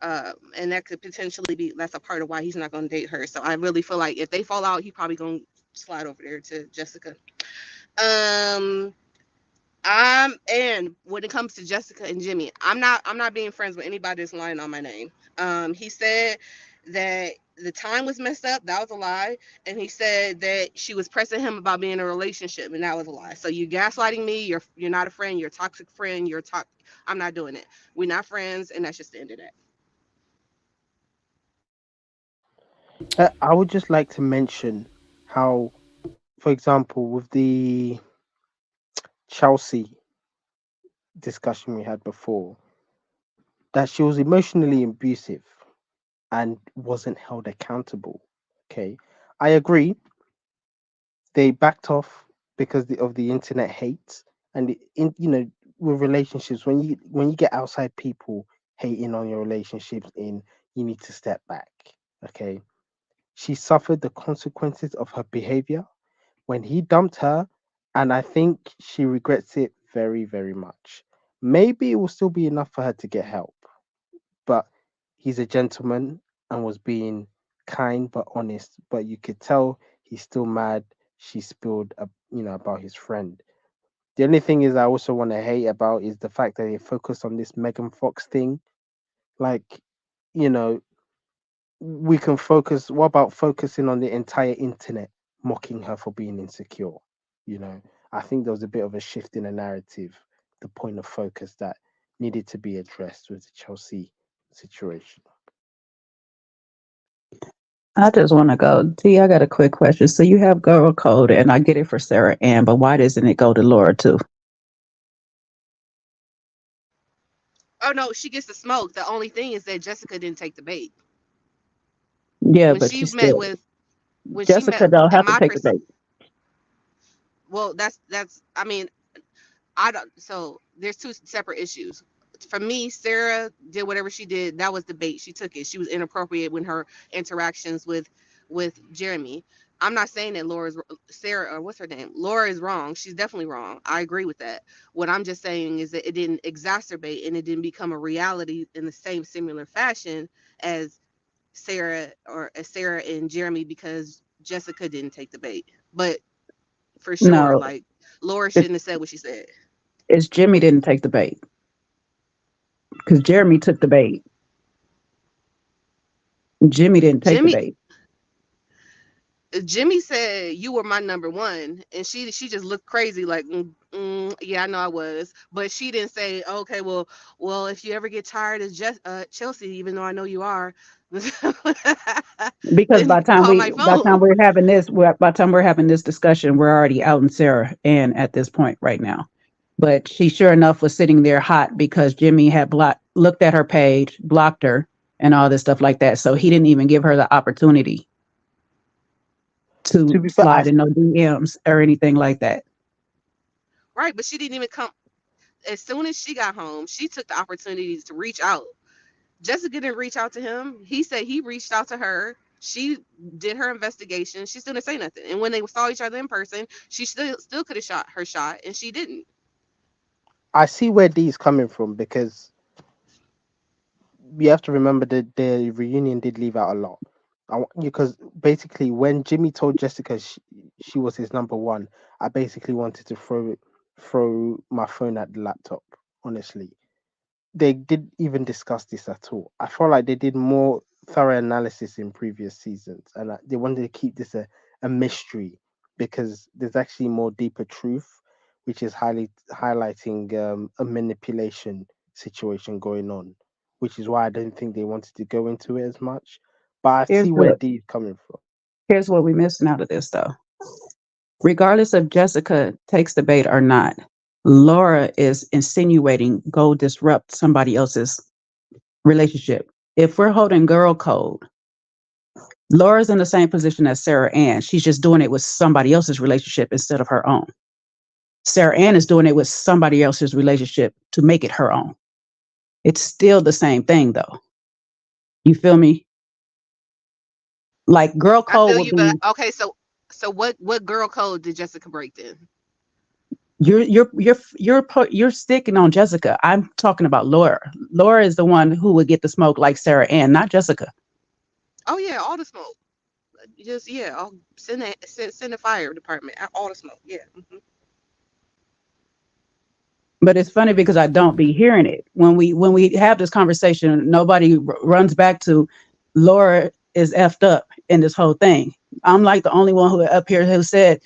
F: And that could potentially be, that's a part of why he's not going to date her. So I really feel like if they fall out, he probably going to slide over there to Jessica. Um, and when it comes to Jessica and Jimmy, I'm not being friends with anybody that's lying on my name. He said that the time was messed up. That was a lie. And he said that she was pressing him about being in a relationship, and that was a lie. So you gaslighting me. You're not a friend. You're a toxic friend. I'm not doing it. We're not friends, and that's just the end of that.
D: I would just like to mention how, for example, with the Chelsea discussion we had before, that she was emotionally abusive and wasn't held accountable. Okay, I agree. They backed off because of the internet hate, and with relationships, when you get outside people hating on your relationships, you need to step back. Okay, she suffered the consequences of her behavior when he dumped her, and I think she regrets it very, very much. Maybe it will still be enough for her to get help, but he's a gentleman and was being kind but honest. But you could tell he's still mad. She spilled, about his friend. The only thing is, I also want to hate about is the fact that they focus on this Megan Fox thing. Like, you know, we can focus. What about focusing on the entire internet mocking her for being insecure? You know, I think there was a bit of a shift in the narrative, the point of focus that needed to be addressed with the Chelsea situation.
C: I just want to go. D, I got a quick question. So you have girl code, and I get it for Sarah Ann, but why doesn't it go to Laura too?
F: Oh no, she gets the smoke. The only thing is that Jessica didn't take the bait.
C: Yeah,
F: When
C: but
F: she
C: you
F: met
C: still,
F: with, when she met,
C: Jessica don't
F: in
C: have to
F: my
C: take the bait.
F: well, that's I mean, I don't. So there's two separate issues. for me, Sarah did whatever she did. That was the bait. She took it. She was inappropriate when her interactions with Jeremy. I'm not saying that Sarah, or what's her name? Laura is wrong. She's definitely wrong. I agree with that. What I'm just saying is that it didn't exacerbate and it didn't become a reality in the same similar fashion as Sarah and Jeremy, because Jessica didn't take the bait. But for sure,
C: No,
F: like, Laura
C: it's,
F: shouldn't have said what she said.
C: it's Jimmy didn't take the bait because Jeremy took the bait. Jimmy didn't take the
F: Jimmy
C: bait
F: Jimmy said you were my number one, and she just looked crazy, like, yeah, I know I was, but she didn't say, okay, well, if you ever get tired of Chelsea, even though I know you are,
C: because
F: then call my phone.
C: by the time we're having this discussion, we're already out in Sarah Ann at this point right now. But she sure enough was sitting there hot because Jimmy had looked at her page, blocked her, and all this stuff like that. So he didn't even give her the opportunity
D: To
C: to
D: be fair,
C: slide in no DMs or anything like that.
F: Right, but she didn't even come. As soon as she got home, she took the opportunity to reach out. Jessica didn't reach out to him. He said he reached out to her. She did her investigation. She still didn't say nothing. And when they saw each other in person, she still could have shot her shot, and she didn't.
D: I see where D's coming from, because you have to remember that the reunion did leave out a lot. Because basically, when Jimmy told Jessica she was his number one, I basically wanted to throw my phone at the laptop. Honestly, they didn't even discuss this at all. I felt like they did more thorough analysis in previous seasons, and they wanted to keep this a mystery, because there's actually more deeper truth, which is highlighting a manipulation situation going on, which is why I don't think they wanted to go into it as much. But I
C: Here's
D: see where
C: the
D: D is coming from.
C: here's what we're missing out of this though. Regardless if Jessica takes the bait or not, Laura is insinuating go disrupt somebody else's relationship. If we're holding girl code, Laura's in the same position as Sarah Ann. She's just doing it with somebody else's relationship instead of her own. Sarah Ann is doing it with somebody else's relationship to make it her own. It's still the same thing though. You feel me? Like girl
F: I
C: code
F: feel
C: would
F: you, but
C: be
F: okay, so what girl code did Jessica break then?
C: you're sticking on Jessica. I'm talking about Laura. Laura is the one who would get the smoke like Sarah Ann, not Jessica.
F: Oh yeah, all the smoke. Just, yeah, I'll send the fire department. All the smoke. Yeah.
C: But it's funny because I don't be hearing it. When we have this conversation, nobody runs back to Laura is effed up in this whole thing. I'm like the only one who up here who said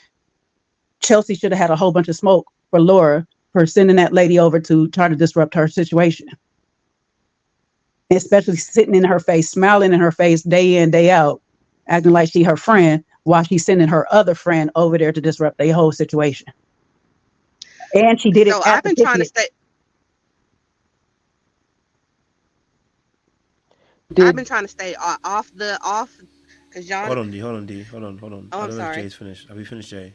C: Chelsea should have had a whole bunch of smoke for Laura for sending that lady over to try to disrupt her situation, especially sitting in her face, smiling in her face day in, day out, acting like she her friend while she's sending her other friend over there to disrupt the whole situation. And she did it
F: So
C: at
F: I've
C: the
F: been trying to
C: picnic.
F: stay. I've been
D: Did
F: trying to stay off, because John.
B: Hold on, D. Hold on, D. Hold on, hold on.
F: Oh,
B: I
F: I'm
B: don't know if
F: sorry.
B: Jay's finished. Have we finished, Jay?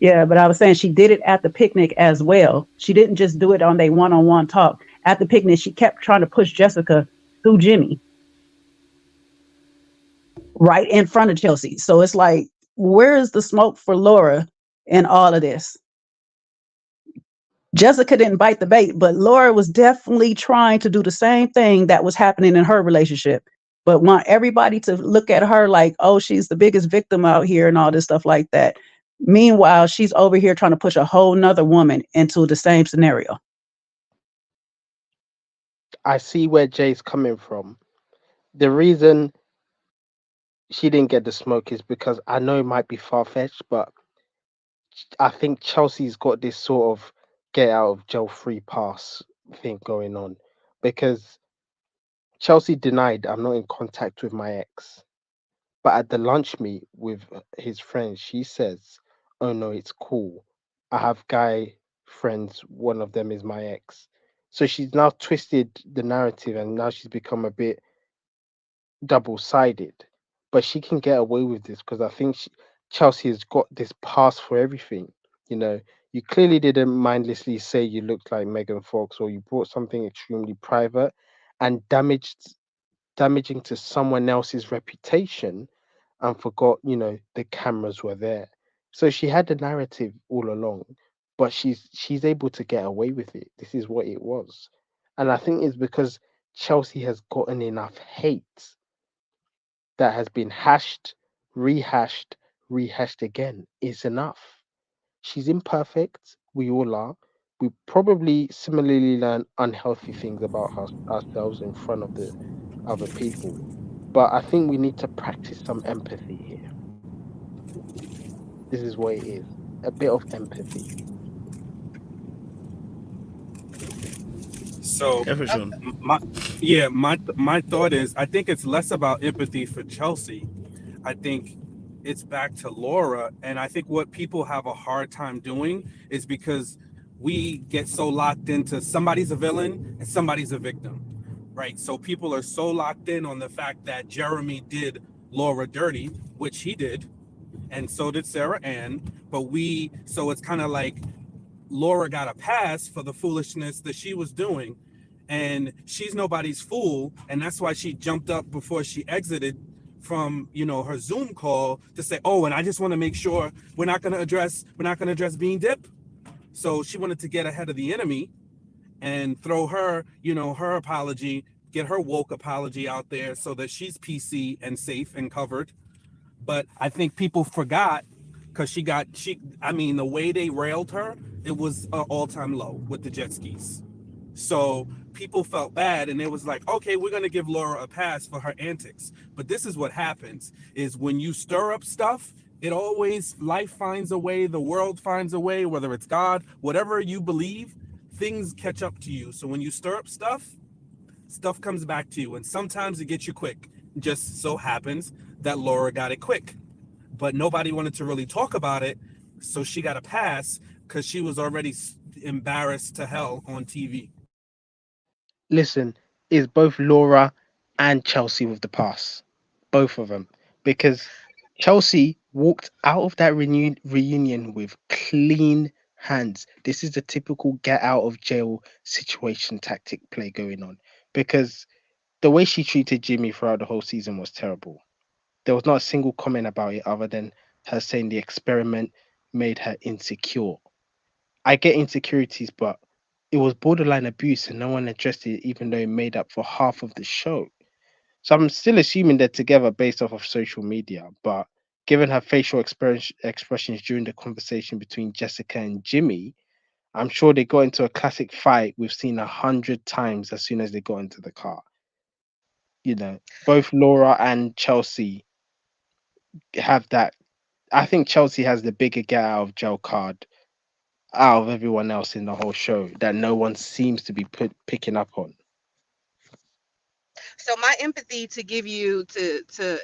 C: Yeah, but I was saying she did it at the picnic as well. She didn't just do it on a one-on-one talk. At the picnic, she kept trying to push Jessica through Jimmy right in front of Chelsea. So it's like, where is the smoke for Laura in all of this? Jessica didn't bite the bait, but Laura was definitely trying to do the same thing that was happening in her relationship, but want everybody to look at her like, oh, she's the biggest victim out here and all this stuff like that. Meanwhile, she's over here trying to push a whole nother woman into the same scenario.
D: I see where Jay's coming from. The reason she didn't get the smoke is because I know it might be far fetched, but I think Chelsea's got this sort of get out of jail free pass thing going on, because Chelsea denied I'm not in contact with my ex. But at the lunch meet with his friends, she says, "Oh no, it's cool. I have guy friends. One of them is my ex." So she's now twisted the narrative, and now she's become a bit double-sided. But she can get away with this because I think Chelsea has got this pass for everything. You know, You clearly didn't mindlessly say you looked like Megan Fox, or you brought something extremely private and damaging to someone else's reputation and forgot, the cameras were there. So she had the narrative all along, but she's able to get away with it. This is what it was. And I think it's because Chelsea has gotten enough hate that has been rehashed, rehashed again. Is enough. She's imperfect. We all are. We probably similarly learn unhealthy things about ourselves in front of the other people. But I think we need to practice some empathy here. This is what it is. A bit of empathy.
H: So
B: Yeah, for sure.
H: my my thought is, I think it's less about empathy for Chelsea. I think it's back to Laura, and I think what people have a hard time doing is because we get so locked into somebody's a villain and somebody's a victim, right? So people are so locked in on the fact that Jeremy did Laura dirty, which he did, and so did Sarah Ann. But so it's kind of like Laura got a pass for the foolishness that she was doing, and she's nobody's fool, and that's why she jumped up before she exited from her Zoom call to say, "Oh, and I just want to make sure we're not going to address Bean Dip." So she wanted to get ahead of the enemy and throw her apology, get her woke apology out there so that she's PC and safe and covered. But I think people forgot, because I mean, the way they railed her, it was an all-time low with the jet skis. So people felt bad, and it was like, okay, we're going to give Laura a pass for her antics. But this is what happens, is when you stir up stuff, life finds a way, the world finds a way, whether it's God, whatever you believe, things catch up to you. So when you stir up stuff comes back to you, and sometimes it gets you quick. Just so happens that Laura got it quick, but nobody wanted to really talk about it, so she got a pass because she was already embarrassed to hell on TV.
D: Listen, is both Laura and Chelsea with the pass. Both of them. Because Chelsea walked out of that reunion with clean hands. This is the typical get out of jail situation tactic play going on. Because the way she treated Jimmy throughout the whole season was terrible. There was not a single comment about it other than her saying the experiment made her insecure. I get insecurities, but it was borderline abuse and no one addressed it, even though it made up for half of the show. So I'm still assuming they're together based off of social media, but given her facial expressions during the conversation between Jessica and Jimmy, I'm sure they got into a classic fight we've seen 100 times as soon as they got into the car. Both Laura and Chelsea have that. I think Chelsea has the bigger get out of jail card out of everyone else in the whole show that no one seems to be picking up on.
F: So my empathy to give you to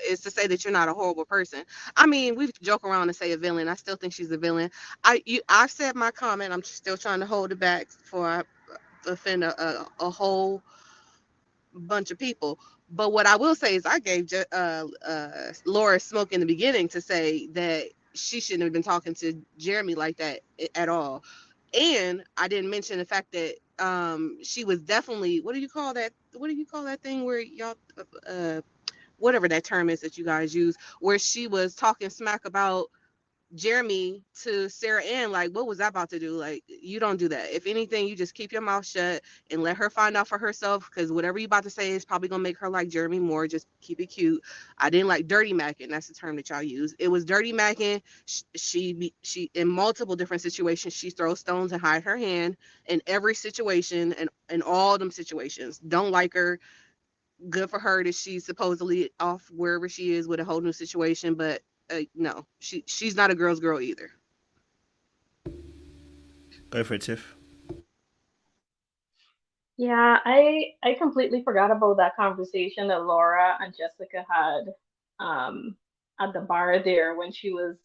F: is to say that you're not a horrible person. I mean, we joke around and say a villain. I still think she's a villain. I've said my comment. I'm still trying to hold it back before I offend a whole bunch of people. But what I will say is I gave Laura smoke in the beginning to say that she shouldn't have been talking to Jeremy like that at all. And I didn't mention the fact that she was definitely, what do you call that? What do you call that thing where y'all whatever that term is that you guys use, where she was talking smack about Jeremy to Sarah Ann, like, what was I about to do? Like, you don't do that. If anything, you just keep your mouth shut and let her find out for herself, because whatever you about to say is probably gonna make her like Jeremy more. Just keep it cute. I didn't like dirty macking. That's the term that y'all use. It was dirty macking. She in multiple different situations, she throws stones and hide her hand in every situation, and in all them situations. Don't like her. Good for her that she's supposedly off wherever she is with a whole new situation, but no, she's not a girl's girl either.
B: Go for it, Tiff.
G: Yeah, I completely forgot about that conversation that Laura and Jessica had at the bar there when she was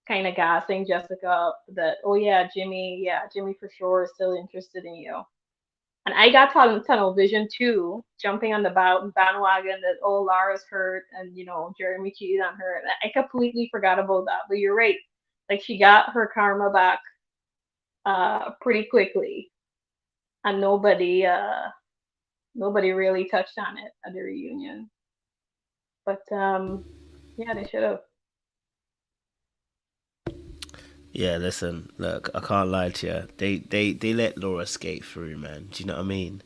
G: kind of gassing Jessica up that, oh yeah, Jimmy for sure is still interested in you. And I got tunnel vision too, jumping on the bandwagon that, oh, Laura's hurt and Jeremy cheated on her. And I completely forgot about that. But you're right, like she got her karma back pretty quickly, and nobody really touched on it at the reunion. But yeah, they should have.
B: Yeah, listen, look, I can't lie to you. They let Laura skate through, man. Do you know what I mean?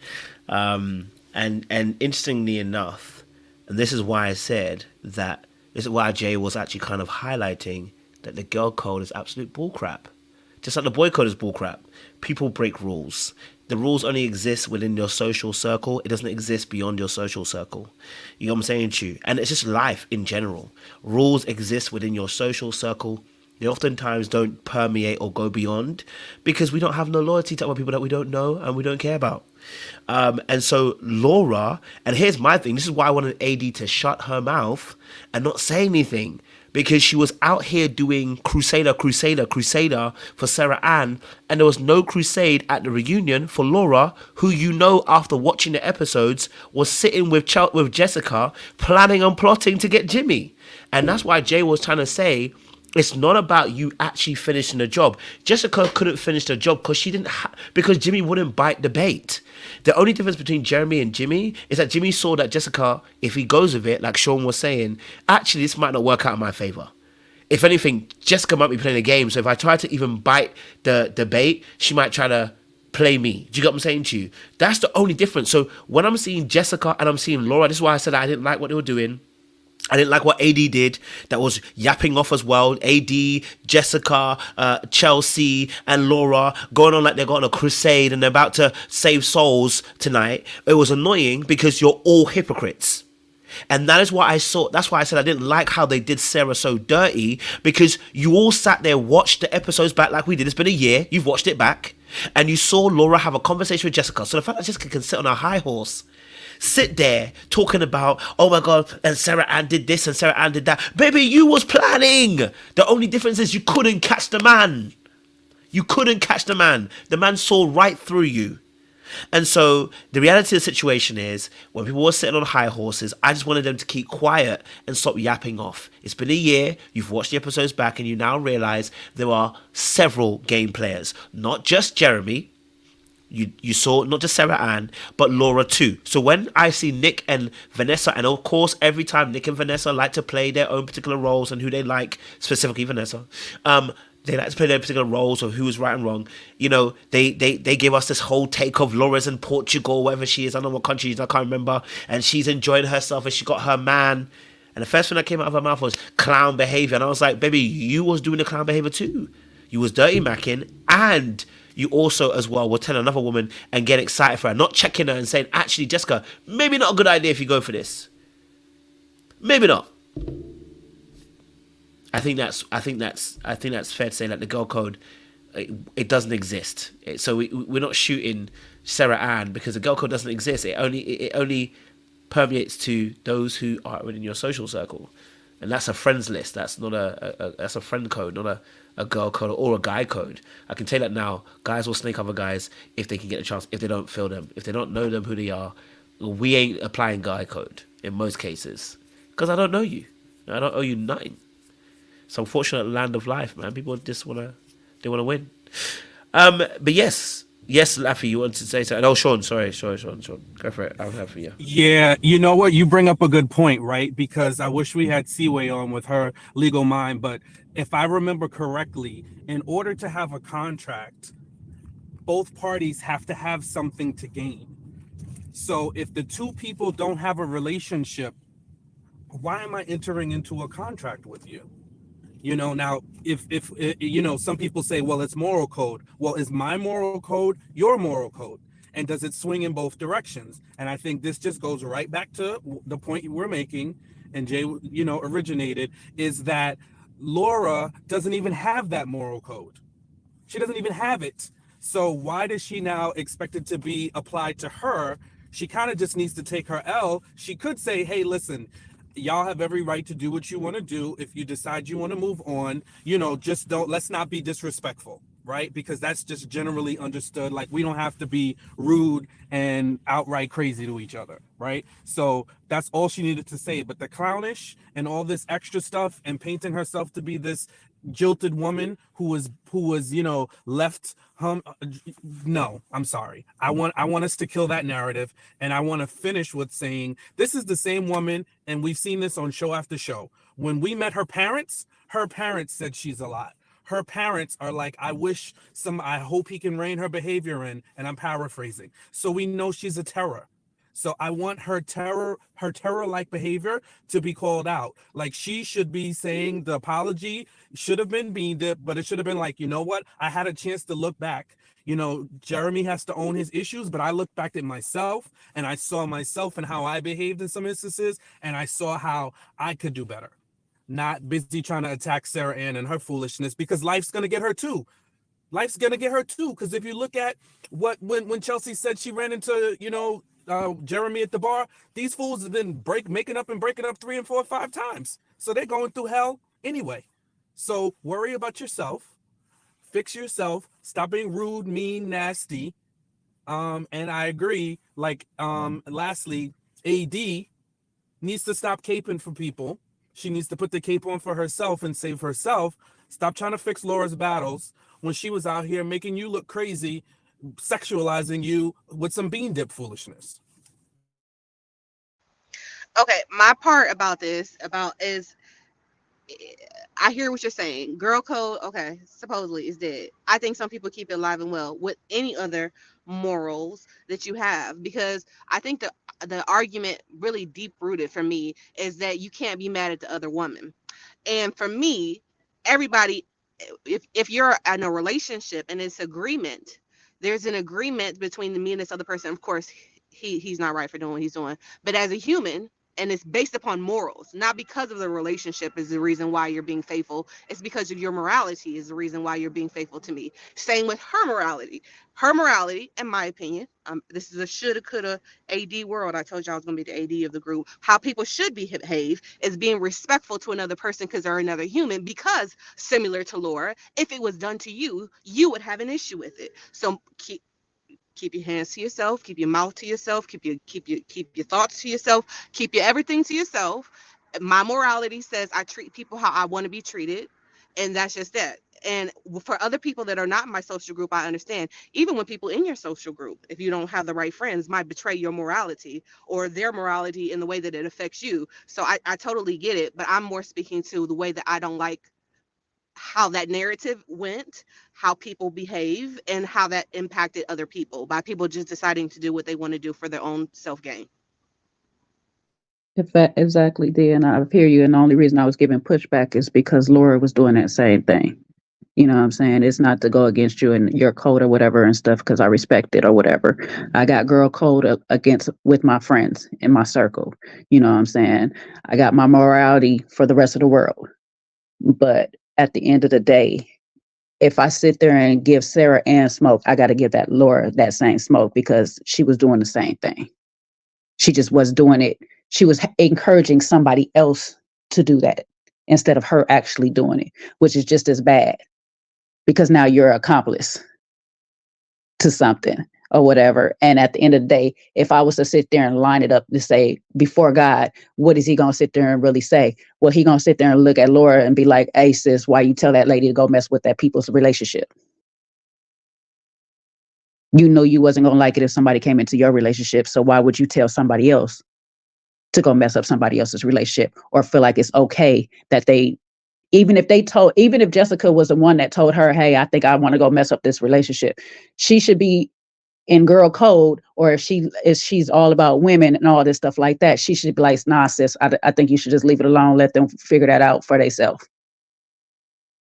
B: And interestingly enough, and this is why I said that. This is why Jay was actually kind of highlighting that the girl code is absolute bullcrap. Just like the boy code is bullcrap. People break rules. The rules only exist within your social circle. It doesn't exist beyond your social circle. You know what I'm saying to you? And it's just life in general. Rules exist within your social circle. They oftentimes don't permeate or go beyond because we don't have no loyalty to other people that we don't know and we don't care about. And so Laura, and here's my thing, this is why I wanted AD to shut her mouth and not say anything, because she was out here doing crusader for Sarah Ann, and there was no crusade at the reunion for Laura, who, you know, after watching the episodes, was sitting with Jessica planning and plotting to get Jimmy. And that's why Jay was trying to say, it's not about you actually finishing the job. Jessica couldn't finish the job because she didn't because Jimmy wouldn't bite the bait. The only difference between Jeremy and Jimmy is that Jimmy saw that Jessica, if he goes with it, like Sean was saying, actually this might not work out in my favor. If anything, Jessica might be playing a game. So if I try to even bite the bait, she might try to play me. Do you get what I'm saying to you? That's the only difference. So when I'm seeing Jessica and I'm seeing Laura, this is why I said I didn't like what they were doing. I didn't like what AD did. That was yapping off as well. AD, Jessica, Chelsea, and Laura going on like they're going on a crusade and they're about to save souls tonight. It was annoying because you're all hypocrites. And that is what I saw. That's why I said I didn't like how they did Sarah so dirty, because you all sat there, watched the episodes back like we did. It's been a year. You've watched it back. And you saw Laura have a conversation with Jessica. So the fact that Jessica can sit on a high horse, sit there talking about, oh my God, and Sarah Ann did this and Sarah Ann did that. Baby, you was planning. The only difference is you couldn't catch the man. You couldn't catch the man. The man saw right through you. And so the reality of the situation is, when people were sitting on high horses, I just wanted them to keep quiet and stop yapping off. It's been a year, you've watched the episodes back, and you now realize there are several game players, not just Jeremy. You saw not just Sarah Ann, but Laura too. So when I see Nick and Vanessa, and of course every time Nick and Vanessa like to play their own particular roles and who they like, specifically Vanessa, they like to play their particular roles of who is right and wrong. You know, they give us this whole take of Laura's in Portugal, wherever she is, I don't know what country she's, I can't remember, and she's enjoying herself and she got her man. And the first thing that came out of her mouth was clown behavior. And I was like, baby, you was doing the clown behavior too. You was dirty macking, and you also as well will tell another woman and get excited for her, not checking her and saying, actually, Jessica, maybe not a good idea if you go for this. Maybe not. I think that's fair to say that the girl code, it doesn't exist. So we're not shooting Sarah Ann because the girl code doesn't exist. It only permeates to those who are within your social circle, and that's a friends list. That's not that's a friend code, not a girl code or a guy code. I can tell you that now. Guys will snake other guys if they can get a chance, if they don't feel them, if they don't know them, who they are. We ain't applying guy code in most cases because I don't know you. I don't owe you nothing. It's an unfortunate land of life, man. People just wanna win. But yes, Laffy, you wanted to say something. Oh, Sean, sorry, Sean. Go for it. I'm here for you.
H: Yeah, you know what? You bring up a good point, right? Because I wish we had Seaway on with her legal mind, but if I remember correctly, in order to have a contract, both parties have to have something to gain. So if the two people don't have a relationship, why am I entering into a contract with you? You know, now, if you know, some people say, well, it's moral code. Well, is my moral code your moral code? And does it swing in both directions? And I think this just goes right back to the point we're making, and Jay, you know, originated, is that Laura doesn't even have that moral code. She doesn't even have it. So why does she now expect it to be applied to her? She kind of just needs to take her L. She could say, hey, listen, y'all have every right to do what you want to do. If you decide you want to move on, you know, just let's not be disrespectful, right? Because that's just generally understood. Like, we don't have to be rude and outright crazy to each other, right? So that's all she needed to say. But the clownish and all this extra stuff and painting herself to be this jilted woman who was left no, I'm sorry. I want us to kill that narrative, and I want to finish with saying this is the same woman, and we've seen this on show after show. When we met her parents said she's a lot. Her parents are like, I hope he can rein her behavior in, and I'm paraphrasing. So we know she's a terror. So I want her terror-like behavior to be called out. Like, she should be saying the apology should have been being it, but it should have been like, you know what? I had a chance to look back. Jeremy has to own his issues, but I looked back at myself, and I saw myself and how I behaved in some instances, and I saw how I could do better. Not busy trying to attack Sarah Ann and her foolishness, because life's gonna get her too. Life's gonna get her too. Because if you look at when Chelsea said she ran into Jeremy at the bar, these fools have been making up and breaking up 3 and 4 or 5 times. So they're going through hell anyway. So worry about yourself, fix yourself, stop being rude, mean, nasty. And I agree. Like, lastly, AD needs to stop caping for people. She needs to put the cape on for herself and save herself. Stop trying to fix Laura's battles when she was out here making you look crazy, sexualizing you with some bean dip foolishness.
F: Okay, my part about this is I hear what you're saying. Girl code, okay, supposedly is dead. I think some people keep it alive and well with any other morals that you have, because I think the argument really deep rooted for me is that you can't be mad at the other woman. And for me, everybody, if you're in a relationship and it's agreement, there's an agreement between me and this other person. Of course, he's not right for doing what he's doing, but as a human, and it's based upon morals, not because of the relationship is the reason why you're being faithful. It's because of your morality is the reason why you're being faithful to me. Same with her morality. Her morality, in my opinion, this is a shoulda, coulda, AD world. I told you I was going to be the AD of the group. How people should behave is being respectful to another person because they're another human. Because similar to Laura, if it was done to you, you would have an issue with it. So keep your hands to yourself, keep your mouth to yourself, keep your thoughts to yourself, keep your everything to yourself. My morality says I treat people how I want to be treated, and that's just that. And for other people that are not in my social group, I understand. Even when people in your social group, if you don't have the right friends, might betray your morality or their morality in the way that it affects you. So I totally get it, but I'm more speaking to the way that I don't like how that narrative went, how people behave, and how that impacted other people by people just deciding to do what they want to do for their own self gain.
C: If that exactly did, and I hear you, and the only reason I was giving pushback is because Laura was doing that same thing. You know what I'm saying? It's not to go against you and your code or whatever and stuff because I respect it or whatever. I got girl code against with my friends in my circle. You know what I'm saying? I got my morality for the rest of the world. But at the end of the day, if I sit there and give Sarah Ann smoke, I got to give that Laura that same smoke because she was doing the same thing. She just was doing it. She was encouraging somebody else to do that instead of her actually doing it, which is just as bad because now you're an accomplice to something or whatever. And at the end of the day, if I was to sit there and line it up to say before God, what is he going to sit there and really say? Well, he going to sit there and look at Laura and be like, hey, sis, why you tell that lady to go mess with that people's relationship? You know you wasn't going to like it if somebody came into your relationship. So why would you tell somebody else to go mess up somebody else's relationship or feel like it's okay that even if Jessica was the one that told her, hey, I think I want to go mess up this relationship, she should be in girl code, or if she's all about women and all this stuff like that, she should be like, nah, sis, I think you should just leave it alone, let them figure that out for themselves.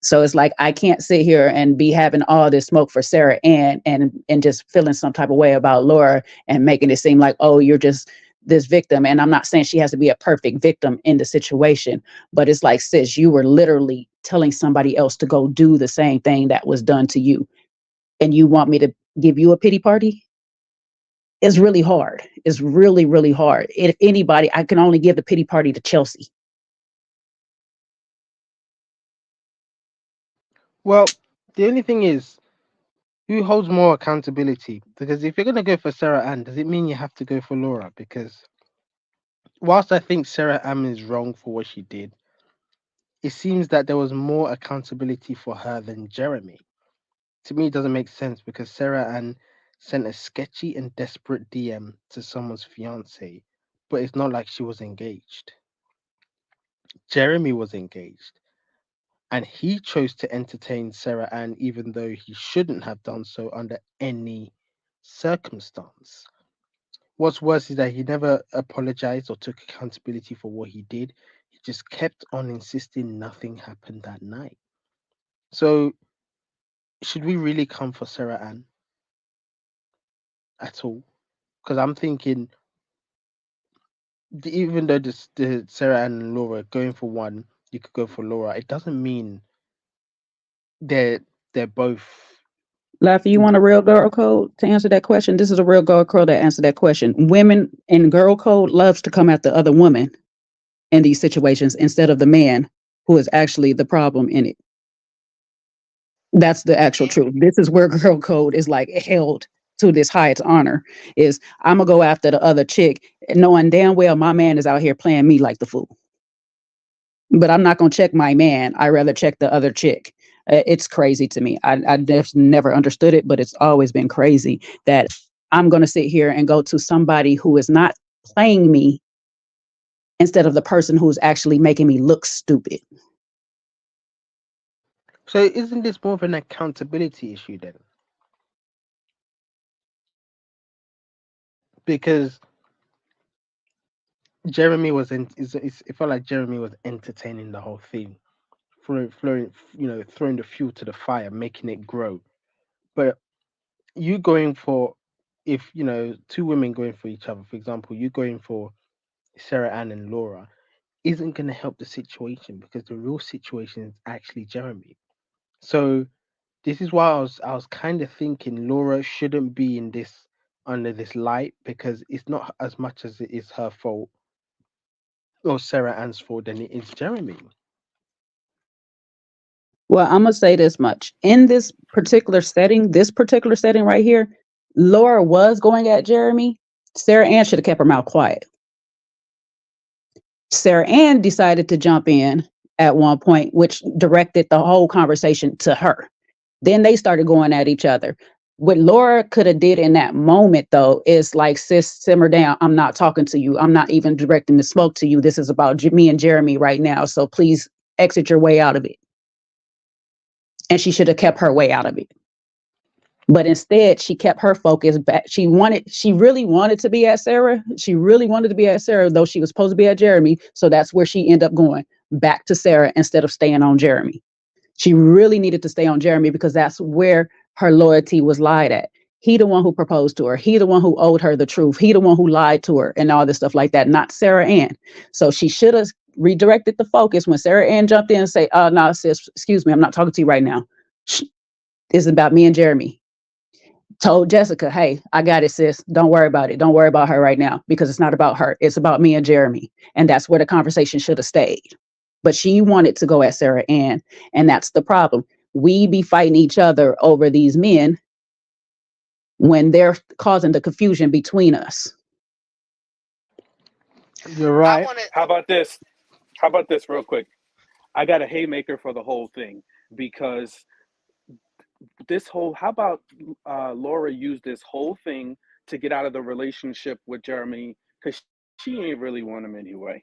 C: So it's like I can't sit here and be having all this smoke for Sarah Ann and just feeling some type of way about Laura and making it seem like, oh, you're just this victim. And I'm not saying she has to be a perfect victim in the situation, but it's like, sis, you were literally telling somebody else to go do the same thing that was done to you. And you want me to give you a pity party? It's really hard. It's really, really hard. If anybody, I can only give the pity party to Chelsea.
D: Well, the only thing is, who holds more accountability? Because if you're going to go for Sarah Ann, does it mean you have to go for Laura? Because whilst I think Sarah Ann is wrong for what she did, it seems that there was more accountability for her than Jeremy. To me, it doesn't make sense because Sarah Ann sent a sketchy and desperate DM to someone's fiance, but it's not like she was engaged. Jeremy was engaged, and he chose to entertain Sarah Ann even though he shouldn't have done so under any circumstance. What's worse is that he never apologized or took accountability for what he did. He just kept on insisting nothing happened that night. So, should we really come for Sarah Ann at all? Because I'm thinking, even though the Sarah Ann and Laura going for one, you could go for Laura. It doesn't mean they're they're both.
C: Life, you want a real girl code to answer that question? This is a real girl code that answer that question. Women in girl code loves to come at the other woman in these situations instead of the man who is actually the problem in it. That's the actual truth. This is where girl code is like held to this highest honor is I'm gonna go after the other chick knowing damn well my man is out here playing me like the fool. But I'm not gonna check my man. I rather check the other chick. It's crazy to me. I just never understood it, but it's always been crazy that I'm gonna sit here and go to somebody who is not playing me instead of the person who's actually making me look stupid.
D: So, isn't this more of an accountability issue then? Because Jeremy was in. It felt like Jeremy was entertaining the whole thing, throwing the fuel to the fire, making it grow. But you going for, if two women going for each other, for example, you going for Sarah Ann and Laura, isn't going to help the situation because the real situation is actually Jeremy. So this is why I was kind of thinking Laura shouldn't be in this under this light because it's not as much as it is her fault or Sarah Ann's fault than it is Jeremy.
C: Well, I'm gonna say this much. In this particular setting right here, Laura was going at Jeremy. Sarah Ann should have kept her mouth quiet. Sarah Ann decided to jump in at one point, which directed the whole conversation to her. Then they started going at each other. What Laura could have did in that moment, though, is like, sis, simmer down. I'm not talking to you. I'm not even directing the smoke to you. This is about me and Jeremy right now. So please exit your way out of it. And she should have kept her way out of it. But instead, she kept her focus back. She really wanted to be at Sarah. She really wanted to be at Sarah, though she was supposed to be at Jeremy. So that's where she ended up going back to Sarah instead of staying on Jeremy. She really needed to stay on Jeremy because that's where her loyalty was lied at. He the one who proposed to her. He the one who owed her the truth. He the one who lied to her and all this stuff like that, not Sarah Ann. So she should have redirected the focus when Sarah Ann jumped in and say, oh, no, sis, excuse me, I'm not talking to you right now. It's about me and Jeremy. Told Jessica, hey, I got it, sis. Don't worry about it. Don't worry about her right now because it's not about her. It's about me and Jeremy. And that's where the conversation should have stayed. But she wanted to go at Sarah Ann. And that's the problem. We be fighting each other over these men when they're causing the confusion between us.
D: You're right.
H: How about this? How about this, real quick? I got a haymaker for the whole thing because how about Laura used this whole thing to get out of the relationship with Jeremy because she ain't really want him anyway.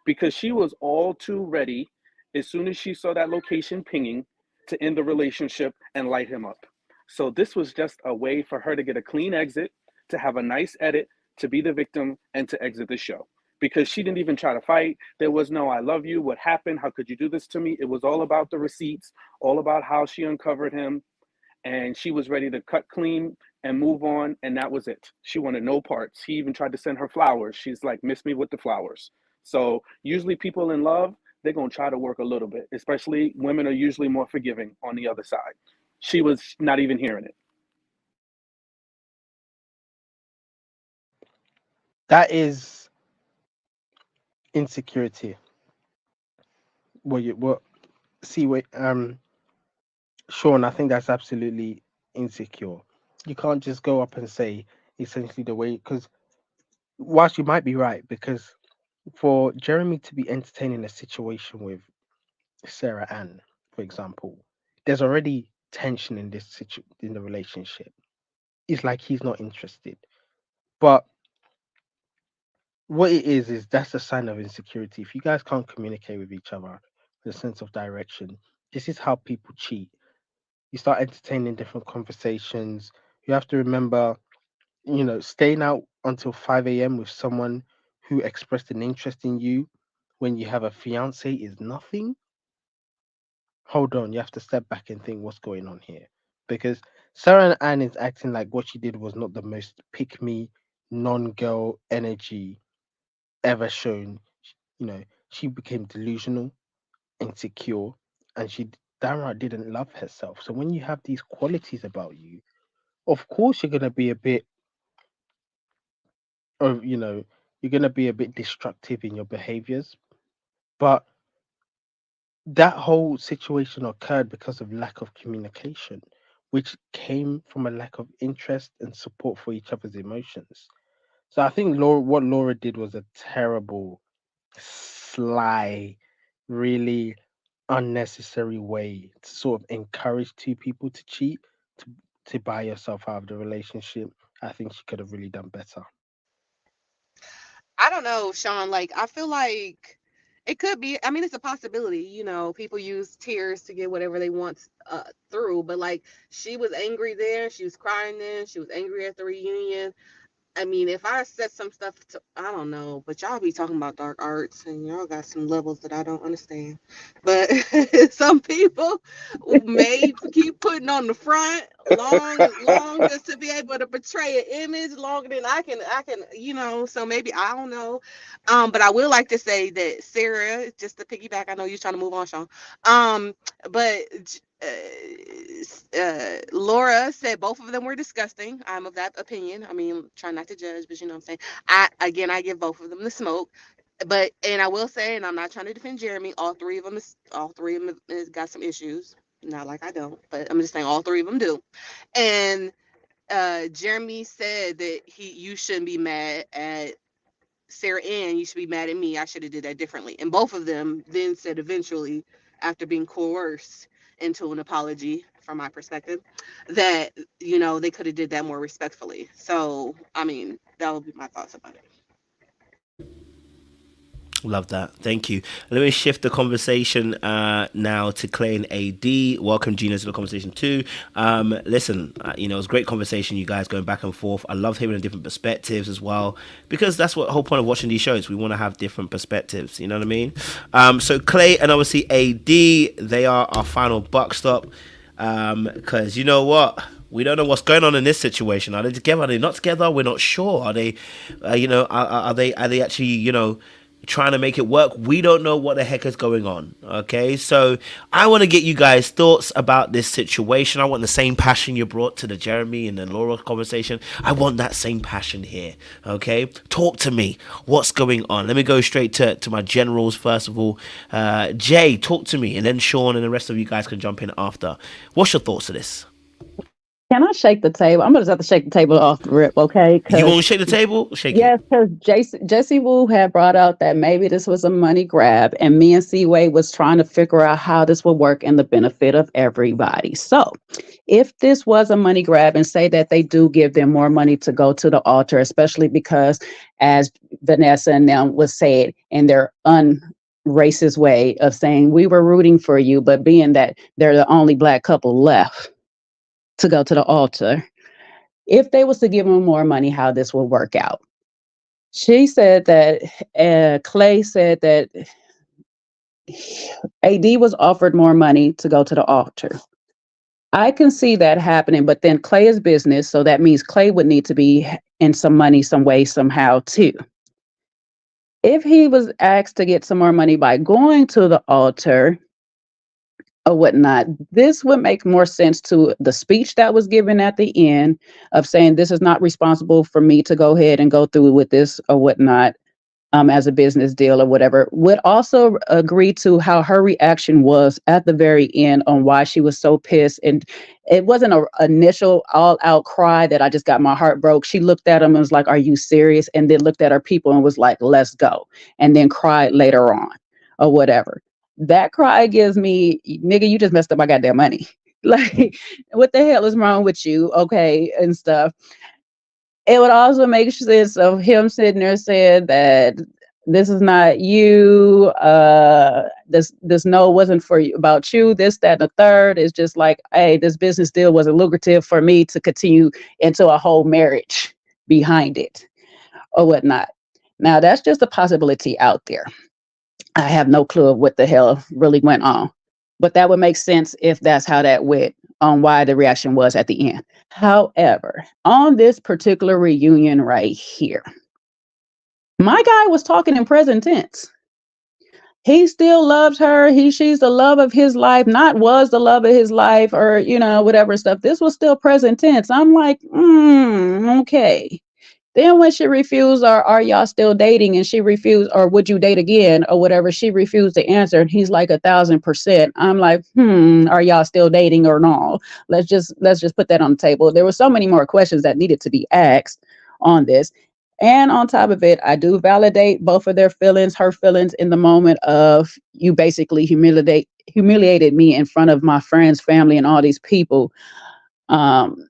H: Because she was all too ready as soon as she saw that location pinging to end the relationship and light him up. So this was just a way for her to get a clean exit, to have a nice edit, to be the victim, and to exit the show. Because she didn't even try to fight. There was no, I love you. What happened? How could you do this to me? It was all about the receipts, all about how she uncovered him. And she was ready to cut clean and move on. And that was it. She wanted no parts. He even tried to send her flowers. She's like, miss me with the flowers. So usually people in love, they're going to try to work a little bit, especially women are usually more forgiving on the other side. She was not even hearing it.
D: That is insecurity. What see what Sean, I think that's absolutely insecure. You can't just go up and say essentially the way because whilst you might be right, because for Jeremy to be entertaining a situation with Sarah Ann, for example, there's already tension in in the relationship. It's like he's not interested. But what it is that's a sign of insecurity. If you guys can't communicate with each other with a sense of direction, this is how people cheat. You start entertaining different conversations. You have to remember, staying out until 5 a.m. with someone who expressed an interest in you when you have a fiance is nothing. Hold on, you have to step back and think what's going on here. Because Sarah Ann is acting like what she did was not the most pick me, non girl energy ever shown. She became delusional, insecure, and she downright didn't love herself. So when you have these qualities about you, of course you're gonna be a bit of you're gonna be a bit destructive in your behaviors. But that whole situation occurred because of lack of communication, which came from a lack of interest and support for each other's emotions. So I think what Laura did was a terrible, sly, really unnecessary way to sort of encourage two people to cheat to buy yourself out of the relationship. I think she could have really done better.
F: I don't know, Sean. Like, I feel like it could be. I mean, it's a possibility. People use tears to get whatever they want through. But like, she was angry there. She was crying then. She was angry at the reunion. I mean, if I said some stuff to, I don't know, but y'all be talking about dark arts and y'all got some levels that I don't understand. But some people may keep putting on the front long just to be able to portray an image longer than I can, so maybe I don't know. But I will like to say that Sarah, just to piggyback, I know you're trying to move on, Sean. But Laura said both of them were disgusting. I'm of that opinion. I mean, try not to judge, but you know what I'm saying. I give both of them the smoke. But and I will say, and I'm not trying to defend Jeremy. All three of them has got some issues. Not like I don't, but I'm just saying all three of them do. And Jeremy said that you shouldn't be mad at Sarah Ann, you should be mad at me. I should have did that differently. And both of them then said eventually, after being coerced into an apology, from my perspective, that they could have did that more respectfully. So I mean, that would be my thoughts about it.
B: Love that. Thank you. Let me shift the conversation now to Clay and AD. Welcome, Gina, to the conversation too. Listen, it was a great conversation, you guys going back and forth. I love hearing the different perspectives as well, because that's what the whole point of watching these shows. We want to have different perspectives. You know what I mean? So Clay and obviously AD, they are our final buck stop. Because you know what? We don't know what's going on in this situation. Are they together? Are they not together? We're not sure. Are they, are they actually, trying to make it work? We don't know what the heck is going on. Okay, so I want to get you guys' thoughts about this situation. I want the same passion you brought to the Jeremy and the Laura conversation. I want that same passion here. Okay, talk to me. What's going on? Let me go straight to my generals first of all. Jay, talk to me, and then Sean and the rest of you guys can jump in after. What's your thoughts of this?
C: Can I shake the table? I'm gonna just have to shake the table off the rip, okay?
B: You want
C: Because
B: to shake the table? Shake it.
C: yes, because Jesse Wu had brought out that maybe this was a money grab, and me and Seaway was trying to figure out how this would work in the benefit of everybody. So, if this was a money grab, and say that they do give them more money to go to the altar, especially because, as Vanessa and them was said in their racist way of saying we were rooting for you, but being that they're the only black couple left to go to the altar, if they was to give them more money, how this would work out. She said that Clay said that AD was offered more money to go to the altar. I can see that happening, but then Clay is business, so that means Clay would need to be in some money, some way, somehow too. If he was asked to get some more money by going to the altar or whatnot, this would make more sense to the speech that was given at the end of saying this is not responsible for me to go ahead and go through with this or whatnot, as a business deal or whatever. Would also agree to how her reaction was at the very end on why she was so pissed. And it wasn't an initial all out cry that I just got my heart broke. She looked at him and was like, "Are you serious?" And then looked at her people and was like, "Let's go." And then cried later on or whatever. That cry gives me, nigga, you just messed up my goddamn money. Like, what the hell is wrong with you? Okay, and stuff. It would also make sense of him sitting there saying that this is not you. This no wasn't for you, about you. This, that, and the third is just like, hey, this business deal wasn't lucrative for me to continue into a whole marriage behind it or whatnot. Now that's just a possibility out there. I have no clue of what the hell really went on. But that would make sense if that's how that went, on why the reaction was at the end. However, on this particular reunion right here, my guy was talking in present tense. He still loves her. She's the love of his life, not was the love of his life, or whatever stuff. This was still present tense. I'm like, okay. Then when she refused, or are y'all still dating? And she refused, or would you date again, or whatever. She refused to answer, and he's like 1,000%. I'm like, are y'all still dating or no? Let's just put that on the table. There were so many more questions that needed to be asked on this. And on top of it, I do validate both of their feelings, her feelings in the moment of, you basically humiliated me in front of my friends, family, and all these people. Um,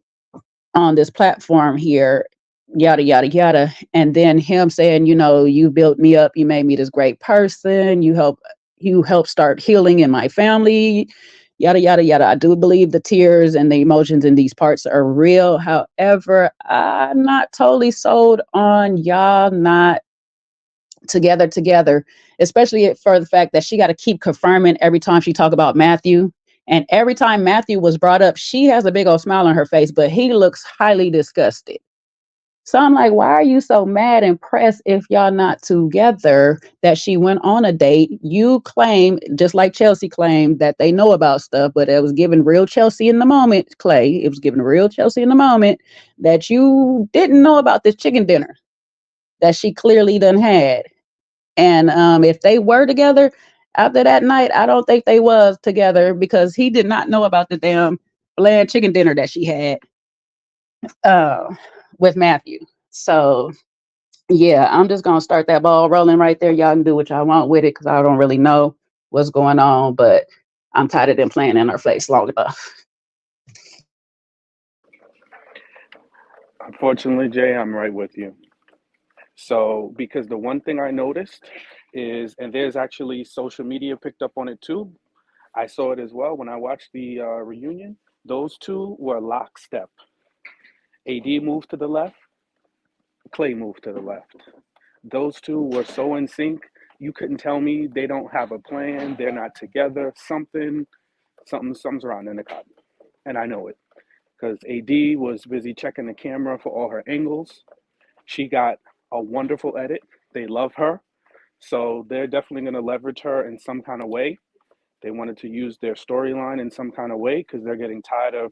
C: on this platform here, yada yada yada. And then him saying, you built me up, you made me this great person, you help start healing in my family, yada yada yada. I do believe the tears and the emotions in these parts are real. However, I'm not totally sold on y'all not together, especially for the fact that she got to keep confirming every time she talk about Matthew. And every time Matthew was brought up, she has a big old smile on her face, but he looks highly disgusted. So I'm like, why are you so mad and pressed if y'all not together? That she went on a date. You claim, just like Chelsea claimed, that they know about stuff, but it was given real Chelsea in the moment, Clay. It was given real Chelsea in the moment that you didn't know about this chicken dinner that she clearly done had. And if they were together after that night, I don't think they was together, because he did not know about the damn bland chicken dinner that she had uh, with Matthew. So yeah, I'm just gonna start that ball rolling right there. Y'all can do what y'all want with it, because I don't really know what's going on, but I'm tired of them playing in our face long enough.
H: Unfortunately, Jay, I'm right with you. So, because the one thing I noticed is, and there's actually social media picked up on it too. I saw it as well when I watched the reunion. Those two were lockstep. AD moved to the left, Clay moved to the left. Those two were so in sync. You couldn't tell me they don't have a plan. They're not together. Something's wrong in the cut, and I know it because AD was busy checking the camera for all her angles. She got a wonderful edit. They love her, so they're definitely going to leverage her in some kind of way. They wanted to use their storyline in some kind of way because they're getting tired of,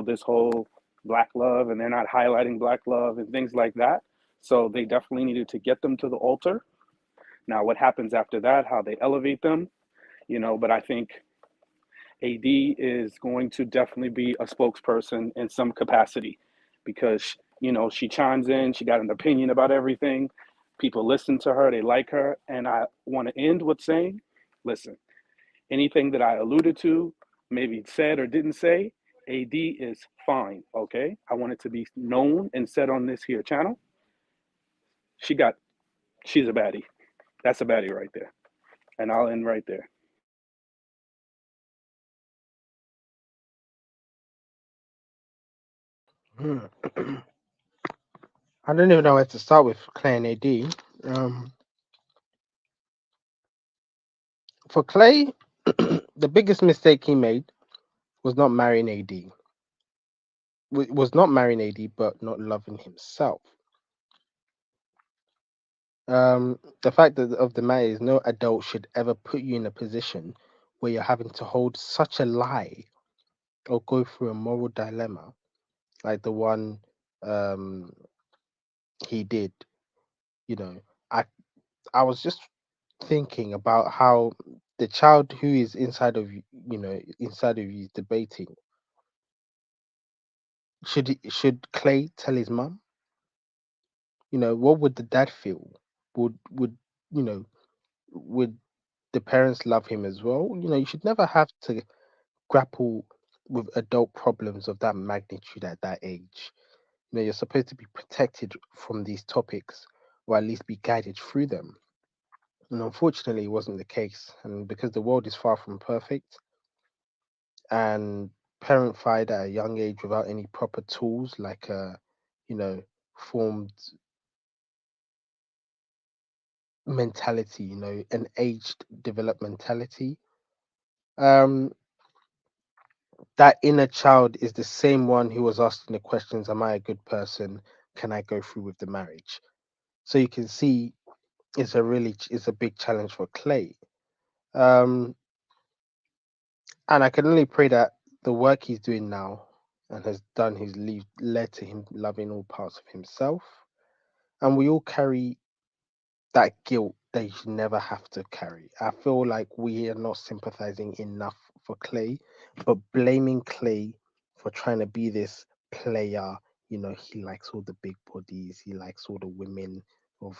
H: this whole black love, and they're not highlighting black love and things like that. So they definitely needed to get them to the altar. Now, what happens after that, how they elevate them, but I think AD is going to definitely be a spokesperson in some capacity because, she chimes in, she got an opinion about everything. People listen to her, they like her. And I want to end with saying, listen, anything that I alluded to, maybe said or didn't say, AD is fine, okay? I want it to be known and said on this here channel. She got, she's a baddie. That's a baddie right there. And I'll end right there.
D: Hmm. I don't even know where to start with Clay and AD. For Clay, the biggest mistake he made was not marrying AD. Was not marrying AD, but not loving himself. The fact of the matter is, no adult should ever put you in a position where you're having to hold such a lie or go through a moral dilemma like the one um, he did. You know, I I was just thinking about how the child who is inside of you is debating. Should Clay tell his mum? What would the dad feel? Would you know? Would the parents love him as well. You should never have to grapple with adult problems of that magnitude at that age. You're supposed to be protected from these topics, or at least be guided through them. And unfortunately, it wasn't the case. And because the world is far from perfect, and parentified at a young age without any proper tools like you know, formed mentality, an aged developmentality. Um, that inner child is the same one who was asking the questions: Am I a good person? Can I go through with the marriage? So you can see it's a big challenge for Clay. Um, and I can only pray that the work he's doing now and has done led to him loving all parts of himself. And we all carry that guilt that you should never have to carry. I feel like we are not sympathizing enough for Clay, but blaming Clay for trying to be this player. He likes all the big bodies, he likes all the women of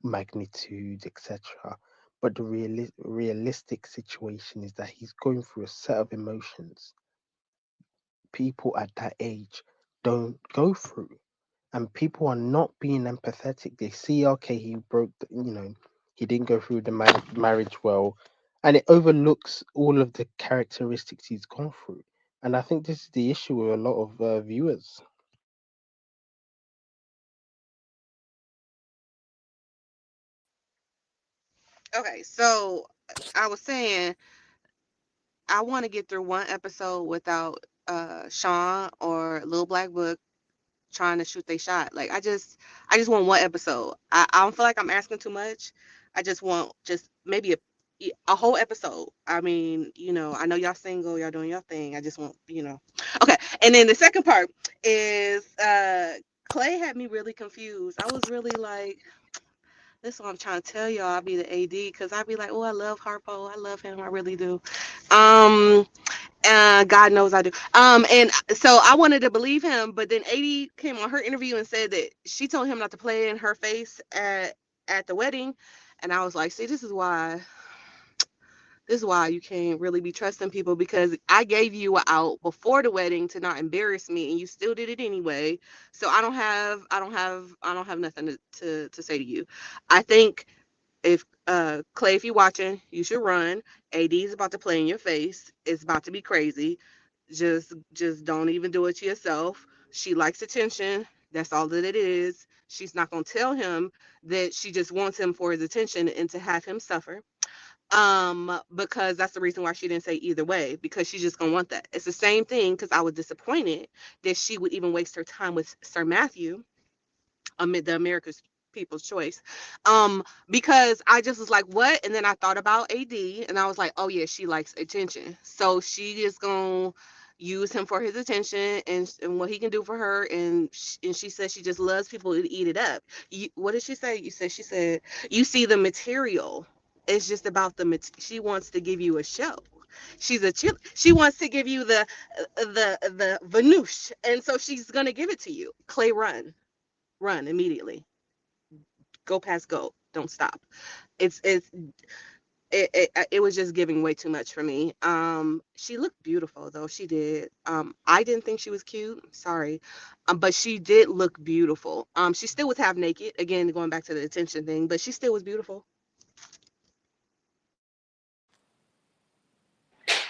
D: magnitude, etc. But the realistic situation is that he's going through a set of emotions people at that age don't go through, and people are not being empathetic. They see, okay, he broke, he didn't go through the marriage well, and it overlooks all of the characteristics he's gone through. And I think this is the issue with a lot of viewers.
F: Okay, so I was saying I want to get through one episode without Sean or Little Black Book trying to shoot their shot. Like I just want one episode. I don't feel like I'm asking too much. I just want just maybe a whole episode. I mean, I know y'all single, y'all doing your thing. I just want. Okay. And then the second part is Clay had me really confused. I was really like, this is what I'm trying to tell y'all. I'll be the AD because I'd be like, oh, I love Harpo. I love him. I really do. Um, God knows I do. And so I wanted to believe him, but then AD came on her interview and said that she told him not to play it in her face at the wedding, and I was like, see, this is why you can't really be trusting people, because I gave you a out before the wedding to not embarrass me, and you still did it anyway. So I don't have nothing to say to you. I think if Clay, if you're watching, you should run. AD is about to play in your face. It's about to be crazy. Just don't even do it to yourself. She likes attention. That's all that it is. She's not gonna tell him that she just wants him for his attention and to have him suffer. Because that's the reason why she didn't say either way, because she's just gonna want that. It's the same thing, because I was disappointed that she would even waste her time with Sir Matthew amid the America's People's Choice. Because I just was like, what? And then I thought about AD and I was like, oh yeah, she likes attention. So she is gonna use him for his attention and what he can do for her. And she said she just loves people to eat it up. What did she say? She said you see the material. It's just about she wants to give you a show. She's a chill. She wants to give you the vanoosh, and so she's gonna give it to you. Clay, run immediately. Go past go. Don't stop. It's it was just giving way too much for me. She looked beautiful though. She did. I didn't think she was cute. Sorry. But she did look beautiful. She still was half naked. Again, going back to the attention thing, but she still was beautiful.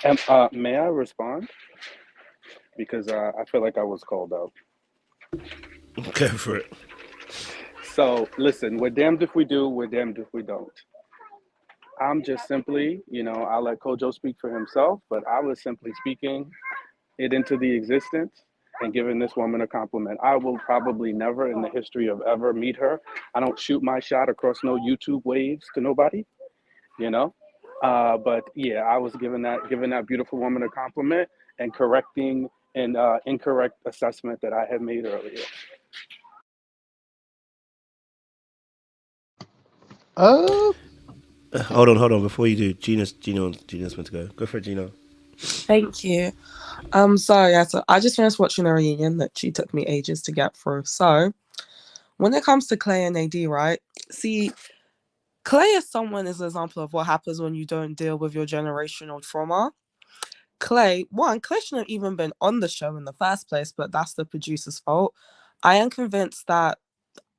H: And may I respond? Because I feel like I was called out.
B: Go for it.
H: So listen, we're damned if we do, we're damned if we don't. I'm just simply, I'll let Kojo speak for himself, but I was simply speaking it into the existence and giving this woman a compliment. I will probably never in the history of ever meet her. I don't shoot my shot across no YouTube waves to nobody, you know. But yeah, I was giving that beautiful woman a compliment and correcting an incorrect assessment that I had made earlier.
D: Uh,
B: Hold on. Before you do, Gina's meant to go. Go for it, Gina.
I: Thank you. So I just finished watching a reunion that she took me ages to get through. So when it comes to Clay and AD, right? See, Clay is someone is an example of what happens when you don't deal with your generational trauma. Clay shouldn't have even been on the show in the first place, but that's the producer's fault. I am convinced that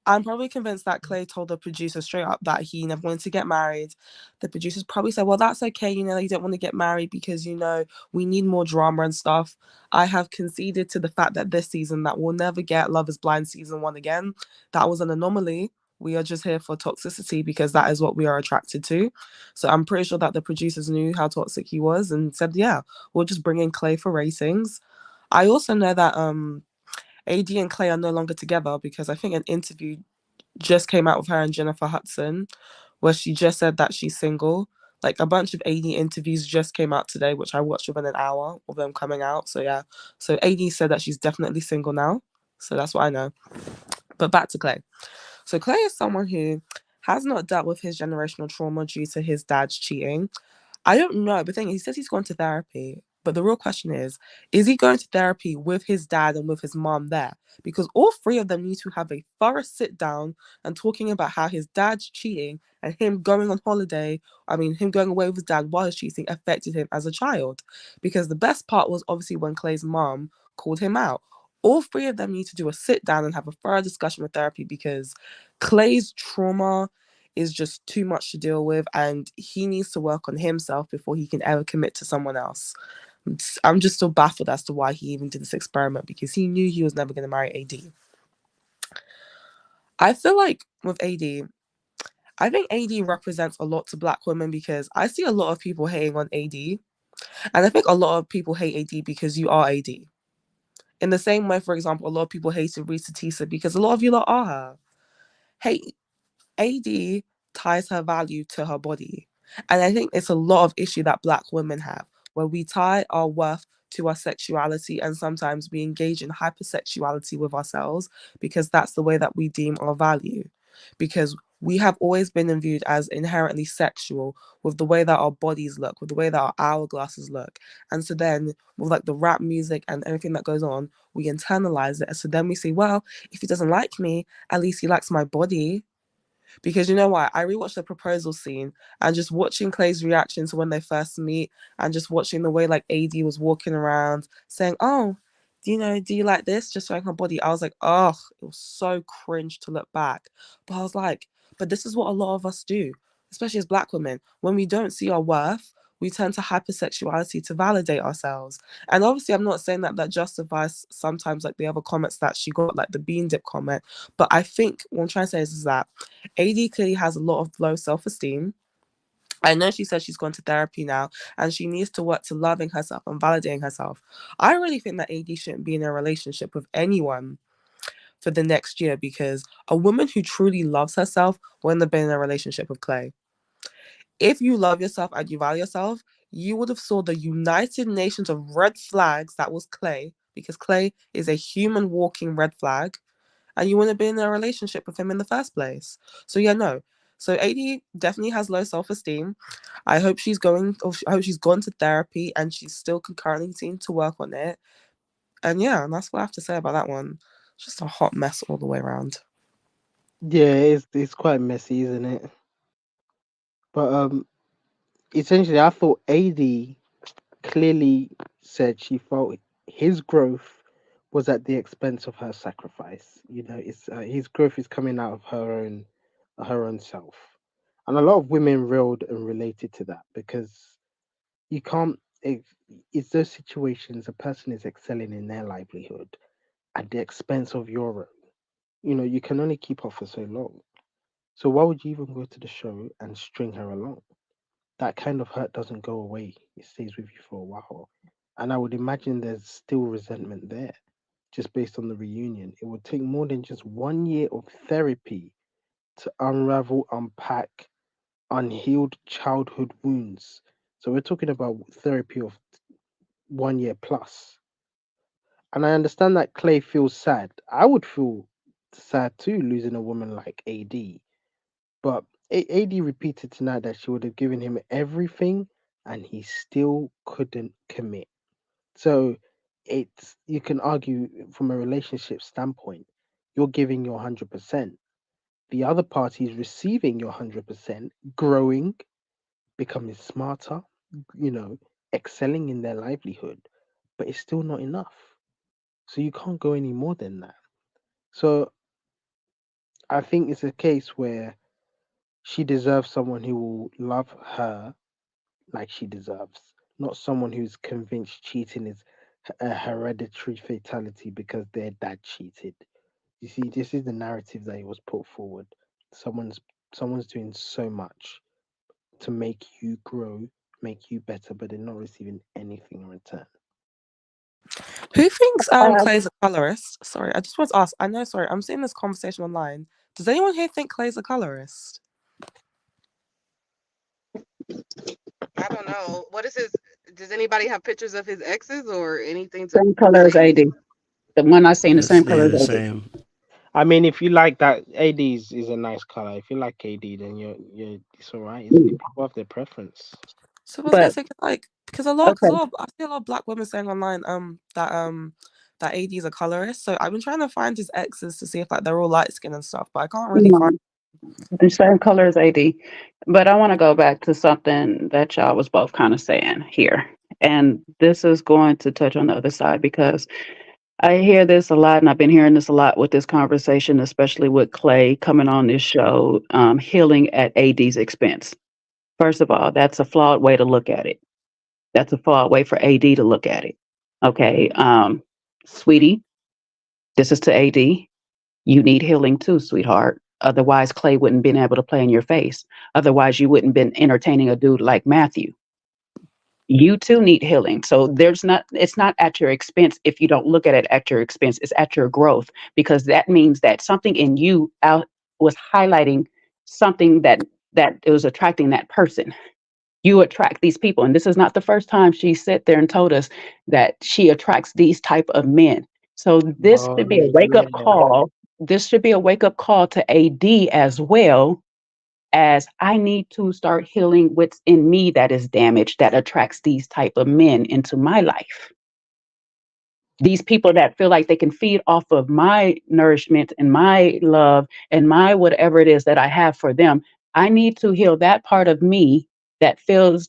I: I'm probably convinced that Clay told the producer straight up that he never wanted to get married. The producers probably said, well, that's okay, you don't want to get married because, we need more drama and stuff. I have conceded to the fact that this season that we'll never get Love is Blind season 1 again. That was an anomaly. We are just here for toxicity because that is what we are attracted to. So I'm pretty sure that the producers knew how toxic he was and said, yeah, we'll just bring in Clay for ratings. I also know that AD and Clay are no longer together because I think an interview just came out with her and Jennifer Hudson, where she just said that she's single. Like a bunch of AD interviews just came out today, which I watched within an hour of them coming out. So yeah, so AD said that she's definitely single now. So that's what I know. But back to Clay. So Clay is someone who has not dealt with his generational trauma due to his dad's cheating. I don't know. But the thing is, he says he's going to therapy. But the real question is he going to therapy with his dad and with his mom there? Because all three of them need to have a thorough sit down and talking about how his dad's cheating and him going on holiday, him going away with his dad while he's cheating affected him as a child. Because the best part was obviously when Clay's mom called him out. All three of them need to do a sit down and have a thorough discussion with therapy because Clay's trauma is just too much to deal with and he needs to work on himself before he can ever commit to someone else. I'm just still baffled as to why he even did this experiment because he knew he was never going to marry AD. I feel like with AD, I think AD represents a lot to Black women because I see a lot of people hating on AD. And I think a lot of people hate AD because you are AD. In the same way, for example, a lot of people hated Risa Tisa because a lot of you lot are her. Hey, AD ties her value to her body. And I think it's a lot of issue that Black women have, where we tie our worth to our sexuality and sometimes we engage in hypersexuality with ourselves because that's the way that we deem our value. Because we have always been viewed as inherently sexual with the way that our bodies look, with the way that our hourglasses look. And so then with like the rap music and everything that goes on, we internalize it. And so then we say, well, if he doesn't like me, at least he likes my body. Because you know what? I rewatched the proposal scene and just watching Clay's reaction to when they first meet and just watching the way like AD was walking around saying, oh, do you like this? Just showing her body. I was like, oh, it was so cringe to look back. But I was like, but this is what a lot of us do, especially as Black women. When we don't see our worth, we turn to hypersexuality to validate ourselves. And obviously, I'm not saying that that justifies sometimes like the other comments that she got, like the bean dip comment. But I think what I'm trying to say is that AD clearly has a lot of low self-esteem. I know she said she's gone to therapy now and she needs to work to loving herself and validating herself. I really think that AD shouldn't be in a relationship with anyone for the next year because a woman who truly loves herself wouldn't have been in a relationship with Clay. If you love yourself and you value yourself, you would have saw the United Nations of red flags that was Clay because Clay is a human walking red flag and you wouldn't have been in a relationship with him in the first place. So yeah, no. So AD definitely has low self-esteem. I hope I hope she's gone to therapy and she's still concurrently seeing to work on it. And yeah, and that's what I have to say about that one. It's just a hot mess all the way around.
D: Yeah, it's quite messy, isn't it? But essentially, I thought AD clearly said she felt his growth was at the expense of her sacrifice. It's his growth is coming out of her own self, and a lot of women railed and related to that because you can't. It's those situations a person is excelling in their livelihood at the expense of your own. You can only keep her for so long. So why would you even go to the show and string her along? That kind of hurt doesn't go away. It stays with you for a while. And I would imagine there's still resentment there, just based on the reunion. It would take more than just 1 year of therapy to unravel, unpack unhealed childhood wounds. So we're talking about therapy of 1 year plus. And I understand that Clay feels sad. I would feel sad too, losing a woman like AD. But AD repeated tonight that she would have given him everything and he still couldn't commit. So you can argue from a relationship standpoint, you're giving your 100%, The other party is receiving your 100%, growing, becoming smarter, you know, excelling in their livelihood, but it's still not enough. So you can't go any more than that. So I think it's a case where she deserves someone who will love her like she deserves, not someone who's convinced cheating is a hereditary fatality because their dad cheated. You see, this is the narrative that it was put forward. Someone's someone's doing so much to make you grow, make you better, but they're not receiving anything in return.
I: Who thinks
C: Uh,
I: Clay's a colorist? Sorry, I just want to ask. I know, sorry, I'm seeing this conversation online. Does anyone here think Clay's a colorist?
F: I don't know. What is his? Does anybody have pictures of his exes or anything to
C: Same color as
F: say?
C: AD. The one I seen, the
B: Yes,
C: same color
B: yeah,
C: as
B: the
C: AD.
B: same.
D: I mean, if you like that, AD is a nice color. If you like AD, then you're it's all right, isn't it? People have their preference.
I: So I was gonna
C: But
I: say like because
C: okay,
I: I see a lot of black women saying online that AD is a colorist. So I've been trying to find his exes to see if like they're all light skinned and stuff, but I can't really find.
C: the same color as AD. But I want to go back to something that y'all was both kind of saying here. And this is going to touch on the other side because I hear this a lot, and I've been hearing this a lot with this conversation, especially with Clay coming on this show, healing at AD's expense. First of all, that's a flawed way to look at it. That's a flawed way for AD to look at it. Okay, sweetie, this is to AD. You need healing too, sweetheart. Otherwise, Clay wouldn't been able to play in your face. Otherwise, you wouldn't been entertaining a dude like Matthew. You too need healing. So it's not at your expense if you don't look at it at your expense. It's at your growth because that means that something in you out was highlighting something that it was attracting that person. You attract these people, and this is not the first time she sat there and told us that she attracts these type of men. So this
D: Oh
C: should be a wake
D: yeah.
C: up call. This should be a wake up call to AD as well, as I need to start healing what's in me that is damaged that attracts these type of men into my life. These people that feel like they can feed off of my nourishment and my love and my whatever it is that I have for them. I need to heal that part of me that feels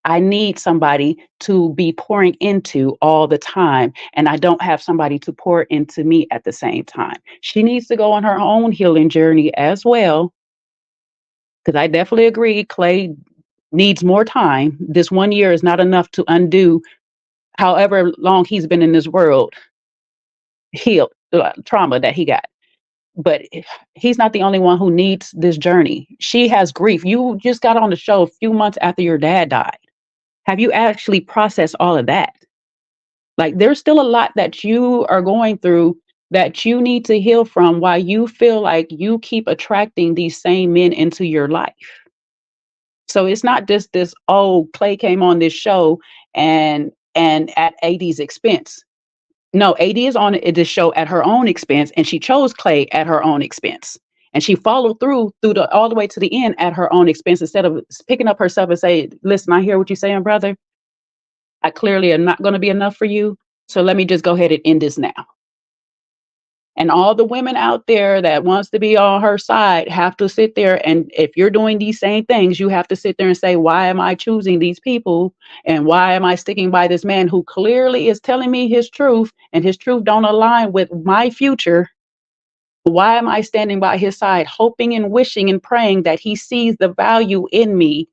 C: I need somebody to be pouring into all the time, and I don't have somebody to pour into me at the same time. She needs to go on her own healing journey as well, because I definitely agree Clay needs more time. This 1 year is not enough to undo however long he's been in this world, heal trauma that he got. But he's not the only one who needs this journey. She has grief. You just got on the show a few months after your dad died. Have you actually processed all of that? Like, there's still a lot that you are going through that you need to heal from while you feel like you keep attracting these same men into your life. So it's not just this, oh, Clay came on this show and at AD's expense. No, AD is on this show at her own expense, and she chose Clay at her own expense. And she followed through the all the way to the end at her own expense instead of picking up herself and say, listen, I hear what you're saying, brother. I clearly am not going to be enough for you. So let me just go ahead and end this now. And all the women out there that wants to be on her side have to sit there. And if you're doing these same things, you have to sit there and say, why am I choosing these people? And why am I sticking by this man who clearly is telling me his truth and his truth don't align with my future? Why am I standing by his side, hoping and wishing and praying that he sees the value in me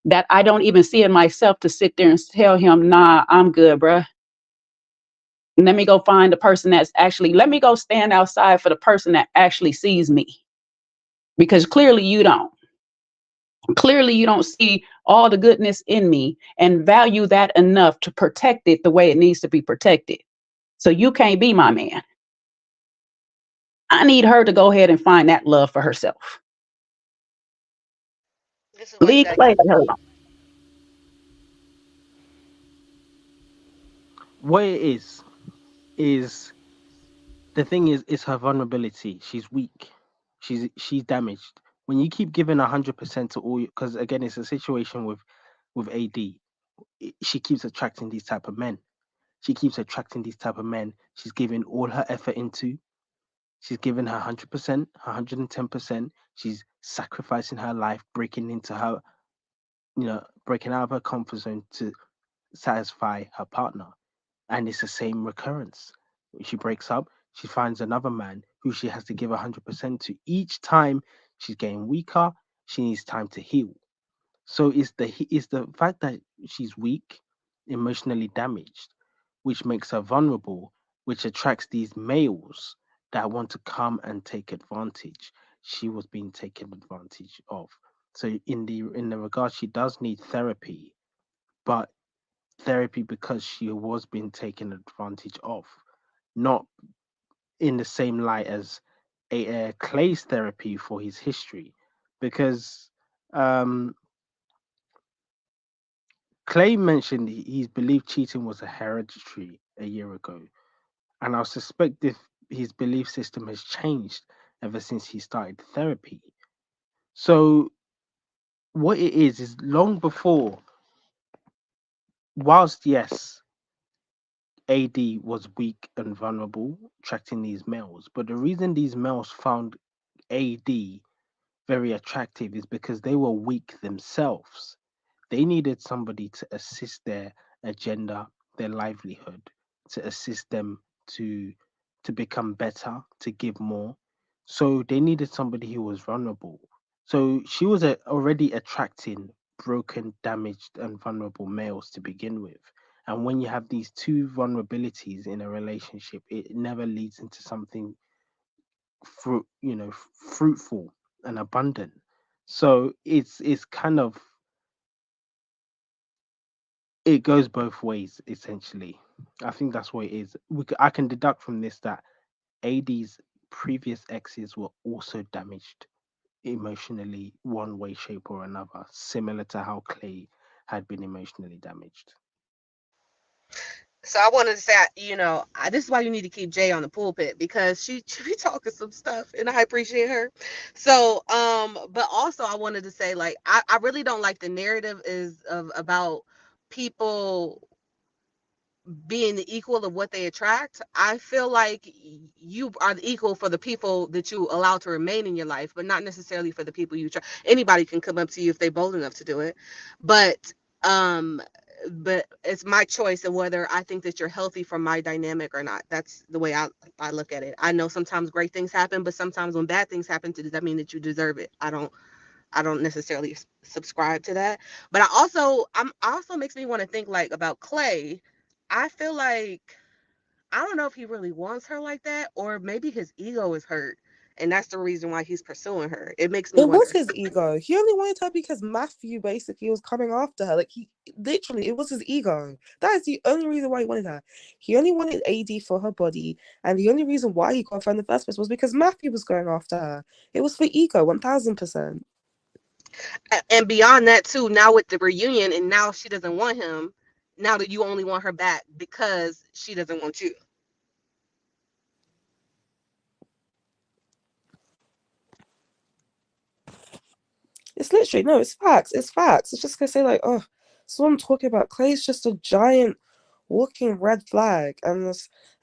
C: that I don't even see in myself to sit there and tell him, nah, I'm good, bruh. Let me go find the person that's actually, let me go stand outside for the person that actually sees me. Because clearly you don't. Clearly you don't see all the goodness in me and value that enough to protect it the way it needs to be protected. So you can't be my man. I need her to go ahead and find that love for herself.
F: This is why you
C: Leave
F: gotta
C: Clay
F: get.
C: to her alone.
D: What it is the thing is her vulnerability. She's weak. She's damaged. When you keep giving 100% to all, because again, it's a situation with AD. She keeps attracting these type of men. She keeps attracting these type of men. She's giving all her effort into. She's given her 100%, 110%. She's sacrificing her life, breaking into her, breaking out of her comfort zone to satisfy her partner. And it's the same recurrence. She breaks up, she finds another man who she has to give 100% to. Each time she's getting weaker, she needs time to heal. So it's the fact that she's weak, emotionally damaged, which makes her vulnerable, which attracts these males that want to come and take advantage. She was being taken advantage of. So in the regard, she does need therapy, but therapy because she was being taken advantage of, not in the same light as Clay's therapy for his history, because um, Clay mentioned he believed cheating was a hereditary a year ago, and I suspect if his belief system has changed ever since he started therapy. So what it is long before, whilst yes, AD was weak and vulnerable, attracting these males, but the reason these males found AD very attractive is because they were weak themselves. They needed somebody to assist their agenda, their livelihood, to assist them to to become better, to give more. So they needed somebody who was vulnerable. So she was already attracting broken, damaged, and vulnerable males to begin with. And when you have these two vulnerabilities in a relationship, it never leads into something fruitful and abundant. So it's kind of, it goes both ways essentially. I think that's what it is. I can deduct from this that AD's previous exes were also damaged emotionally, one way, shape, or another, similar to how Clay had been emotionally damaged.
F: So I wanted to say, this is why you need to keep Jay on the pulpit because she be talking some stuff, and I appreciate her. So, but also I wanted to say, like, I really don't like the narrative is of about people being the equal of what they attract. I feel like you are the equal for the people that you allow to remain in your life, but not necessarily for the people you try. Anybody can come up to you if they're bold enough to do it, but um, but it's my choice of whether I think that you're healthy for my dynamic or not. That's the way I look at it. I know sometimes great things happen, but sometimes when bad things happen, does that mean that you deserve it? I don't necessarily subscribe to that. But I also makes me want to think like about Clay. I feel like I don't know if he really wants her like that, or maybe his ego is hurt, and that's the reason why he's pursuing her. It makes me
I: It was
F: wonder.
I: his ego. He only wanted her because Matthew basically was coming after her. Like, he literally, it was his ego. That is the only reason why he wanted her. He only wanted AD for her body, and the only reason why he got her in the first place was because Matthew was going after her. It was for ego, 1000%.
F: And beyond that too, now with the reunion, and now she doesn't want him. Now that you only want her back because she doesn't want you.
I: It's literally, no, it's facts. It's facts. It's just gonna say, like, oh, so what I'm talking about. Clay's just a giant walking red flag, and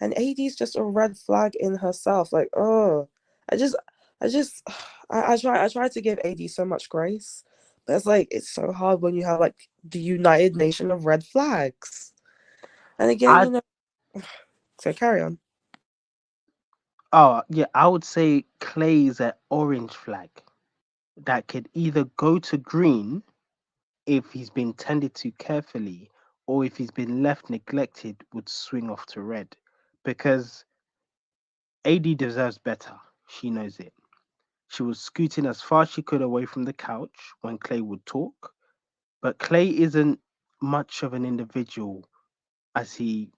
I: AD's just a red flag in herself. Like, oh, I just, I just, I try to give AD so much grace, but it's like it's so hard when you have like the United Nation of red flags. And again,
D: I
I: so carry on.
D: Oh yeah, I would say Clay is an orange flag that could either go to green if he's been tended to carefully, or if he's been left neglected, would swing off to red. Because AD deserves better. She knows it. She was scooting as far as she could away from the couch when Clay would talk. But Clay isn't much of an individual as I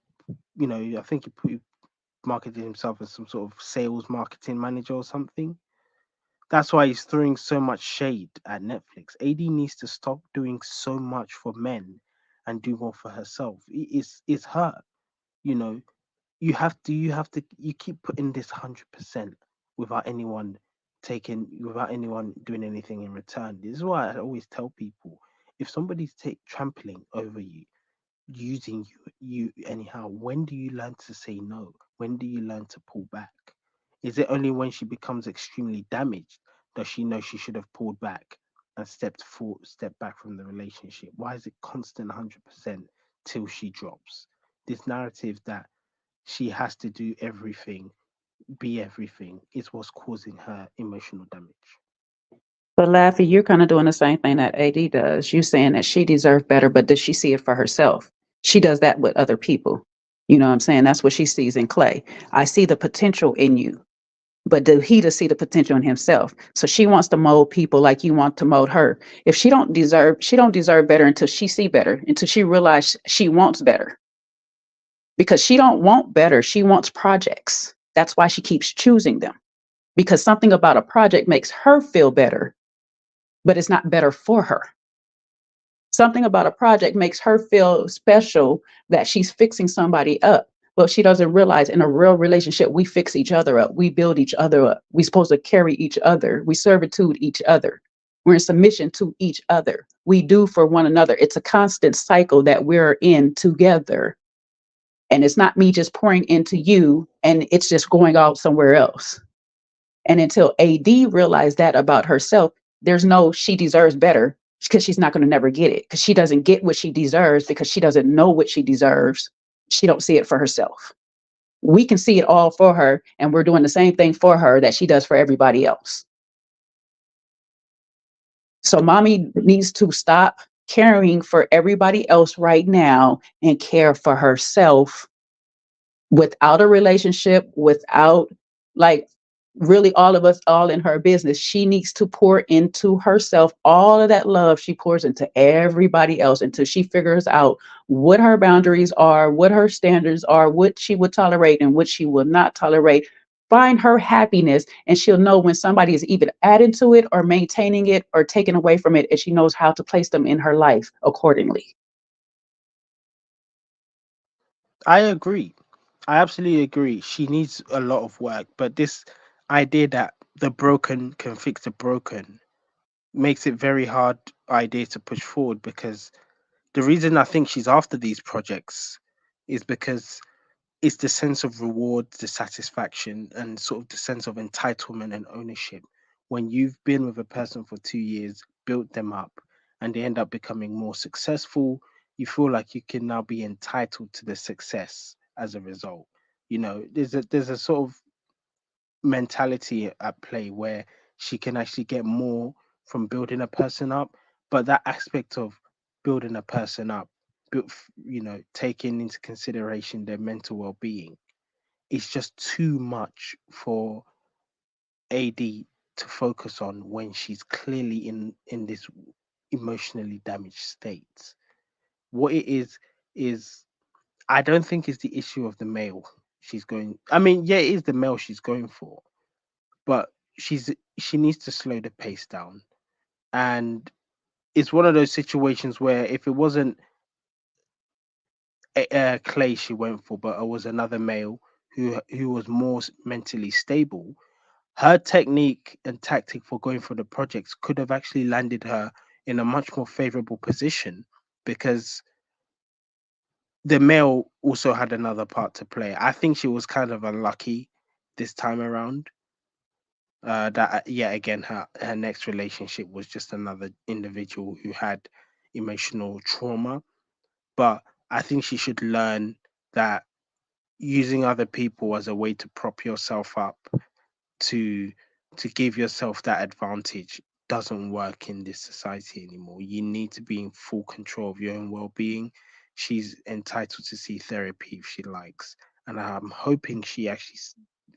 D: think he marketed himself as some sort of sales marketing manager or something. That's why he's throwing so much shade at Netflix. AD needs to stop doing so much for men and do more for herself. It's her. You know, you keep putting this 100% without anyone without anyone doing anything in return. This is why I always tell people, if somebody's trampling over you, using you anyhow, when do you learn to say no? When do you learn to pull back? Is it only when she becomes extremely damaged does she know she should have pulled back and stepped back from the relationship? Why is it constant 100% till she drops? This narrative that she has to do everything, be everything, is what's causing her emotional damage.
C: But Laffy, you're kind of doing the same thing that AD does. You saying that she deserves better, but does she see it for herself? She does that with other people. You know what I'm saying? That's what she sees in Clay. I see the potential in you, but do he to see the potential in himself? So she wants to mold people like you want to mold her. If she don't deserve better until she see better, until she realize she wants better. Because she don't want better, she wants projects. That's why she keeps choosing them. Because something about a project makes her feel better, but it's not better for her. Something about a project makes her feel special that she's fixing somebody up. But she doesn't realize in a real relationship, we fix each other up. We build each other up. We're supposed to carry each other. We servitude each other. We're in submission to each other. We do for one another. It's a constant cycle that we're in together. And it's not me just pouring into you and it's just going out somewhere else. And until AD realized that about herself, there's no she deserves better because she's not going to never get it because she doesn't get what she deserves because she doesn't know what she deserves. She don't see it for herself. We can see it all for her and we're doing the same thing for her that she does for everybody else. So mommy needs to stop caring for everybody else right now and care for herself without a relationship, without like really all of us all in her business. She needs to pour into herself all of that love she pours into everybody else until she figures out what her boundaries are, what her standards are, what she would tolerate and what she will not tolerate. Find her happiness, and she'll know when somebody is even adding to it or maintaining it or taking away from it, and she knows how to place them in her life accordingly.
D: I agree. I absolutely agree. She needs a lot of work, but this idea that the broken can fix the broken makes it very hard idea to push forward, because the reason I think she's after these projects is because it's the sense of reward, the satisfaction, and sort of the sense of entitlement and ownership. When you've been with a person for 2 years, built them up, and they end up becoming more successful, you feel like you can now be entitled to the success as a result. There's a sort of mentality at play where she can actually get more from building a person up, but that aspect of building a person up, taking into consideration their mental well-being, is just too much for AD to focus on when she's clearly in this emotionally damaged state. What it is I don't think it's the issue of the male she's going. I mean, yeah, it is the male she's going for, but she needs to slow the pace down. And it's one of those situations where if it wasn't Clay she went for, but it was another male who was more mentally stable, her technique and tactic for going for the projects could have actually landed her in a much more favorable position, because the male also had another part to play. I think she was kind of unlucky this time around. That yet again, her next relationship was just another individual who had emotional trauma. But I think she should learn that using other people as a way to prop yourself up, to give yourself that advantage, doesn't work in this society anymore. You need to be in full control of your own well-being. She's entitled to see therapy if she likes, and I'm hoping she actually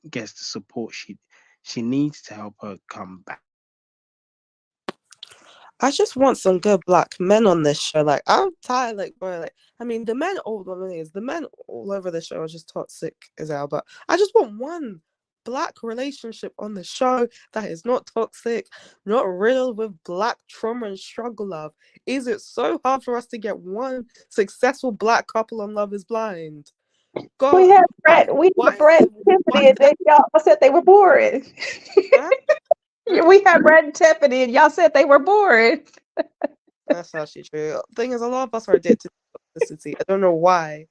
D: gets the support she needs to help her come back.
I: I just want some good black men on this show. Like, I'm tired, like, bro, like, I mean, the men all over the show are just toxic as hell, but I just want one black relationship on the show that is not toxic, not riddled with black trauma and struggle love. Is it so hard for us to get one successful black couple on Love is Blind?
C: We
I: God,
C: had
I: why?
C: Brad and
I: Why
C: Tiffany,
I: is
C: and then y'all said they were boring.
I: that?
C: We had Brad and Tiffany, and y'all said they were boring.
I: That's actually true. Thing is, a lot of us are addicted to toxicity. I don't know why.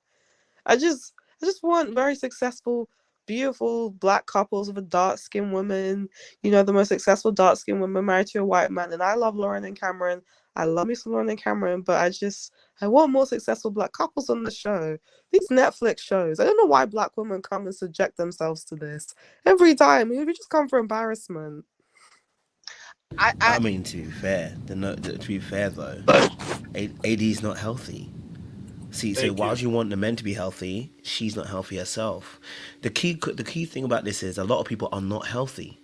I: I just want very successful beautiful black couples with a dark-skinned woman, you know, the most successful dark-skinned woman married to a white man. And I love Lauren and Cameron. I love me some Lauren and Cameron, but I want more successful black couples on the show. These Netflix shows, I don't know why black women come and subject themselves to this every time. We just come for embarrassment.
B: I mean, to be fair though, AD's not healthy. See, so
H: Thank
B: why
H: you.
B: would you want the men to be healthy? She's not healthy herself. The key thing about this is a lot of people are not healthy,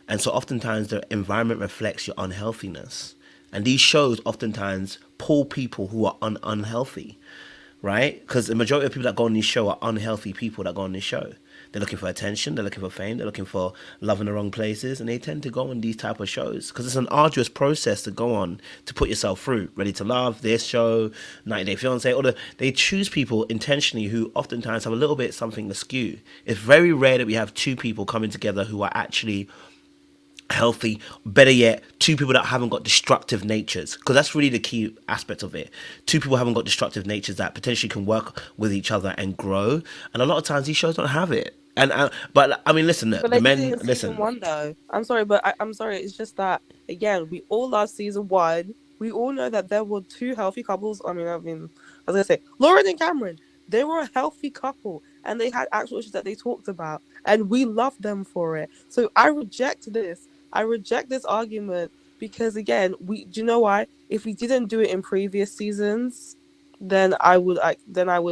B: and so oftentimes the environment reflects your unhealthiness. And these shows oftentimes pull people who are unhealthy, right? Because the majority of people that go on this show are unhealthy people that go on this show. They're looking for attention, they're looking for fame, they're looking for love in the wrong places, and they tend to go on these type of shows because it's an arduous process to go on to put yourself through. Ready to Love, this show, 90 Day Fiance, they choose people intentionally who oftentimes have a little bit something askew. It's very rare that we have two people coming together who are actually healthy. Better yet, two people that haven't got destructive natures, because that's really the key aspect of it. Two people haven't got destructive natures that potentially can work with each other and grow, and a lot of times these shows don't have it. And but I mean, listen,
I: But
B: the
I: they did
B: men
I: it in season
B: listen.
I: 1, though. I'm sorry, but I'm sorry. It's just that again, we all love season 1. We all know that there were two healthy couples. I was gonna say Lauren and Cameron. They were a healthy couple, and they had actual issues that they talked about, and we loved them for it. So I reject this. I reject this argument because again, do you know why? If we didn't do it in previous seasons, then I would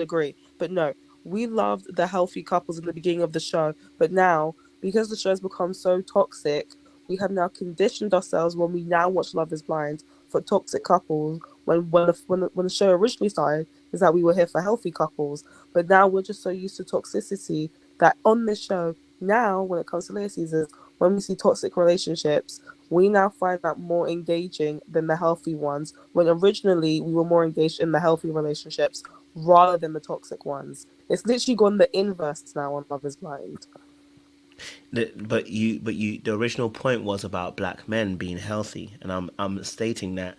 I: agree. But no, we loved the healthy couples in the beginning of the show, but now, because the show's become so toxic, we have now conditioned ourselves when we now watch Love is Blind for toxic couples. When the show originally started, is that we were here for healthy couples, but now we're just so used to toxicity that on this show now, when it comes to later seasons, when we see toxic relationships, we now find that more engaging than the healthy ones. When originally we were more engaged in the healthy relationships rather than the toxic ones. It's literally gone the inverse now on Love is Blind.
B: The original point was about black men being healthy, and I'm stating that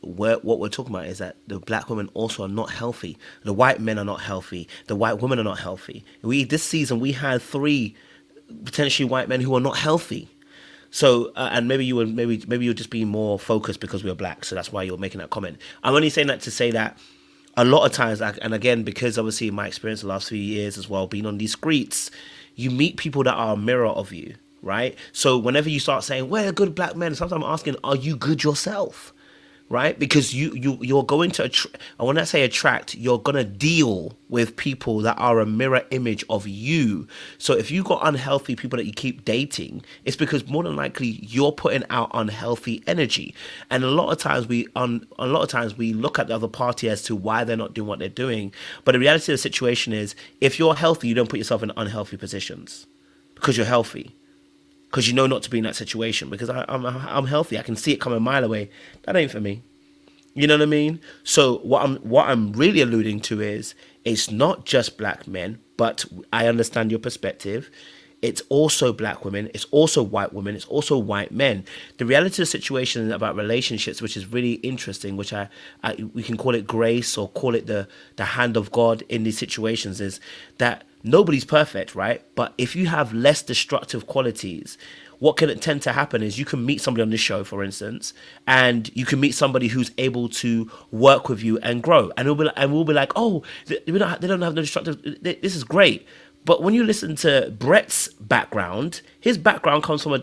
B: what we're talking about is that the black women also are not healthy. The white men are not healthy. The white women are not healthy. This season we had 3 potentially white men who are not healthy. So and maybe you're just being more focused because we're black, so that's why you're making that comment. I'm only saying that to say that a lot of times, and again, because obviously in my experience the last few years as well, being on these streets, you meet people that are a mirror of you, right? So whenever you start saying, we're good black men, sometimes I'm asking, are you good yourself? Right? Because you're going to, and when I say attract, you're going to deal with people that are a mirror image of you. So if you've got unhealthy people that you keep dating, it's because more than likely you're putting out unhealthy energy. And a lot of times we look at the other party as to why they're not doing what they're doing. But the reality of the situation is, if you're healthy, you don't put yourself in unhealthy positions because you're healthy. Because you know not to be in that situation. Because I'm healthy, I can see it coming a mile away. That ain't for me. You know what I mean? So what I'm really alluding to is, it's not just black men, but I understand your perspective. It's also black women. It's also white women. It's also white men. The reality of the situation about relationships, which is really interesting, which we can call it grace or call it the hand of God in these situations, is that nobody's perfect, right? But if you have less destructive qualities, what can tend to happen is you can meet somebody on this show, for instance, and you can meet somebody who's able to work with you and grow. And we'll be like, oh, they don't have no destructive, this is great. But when you listen to Brett's background, his background comes from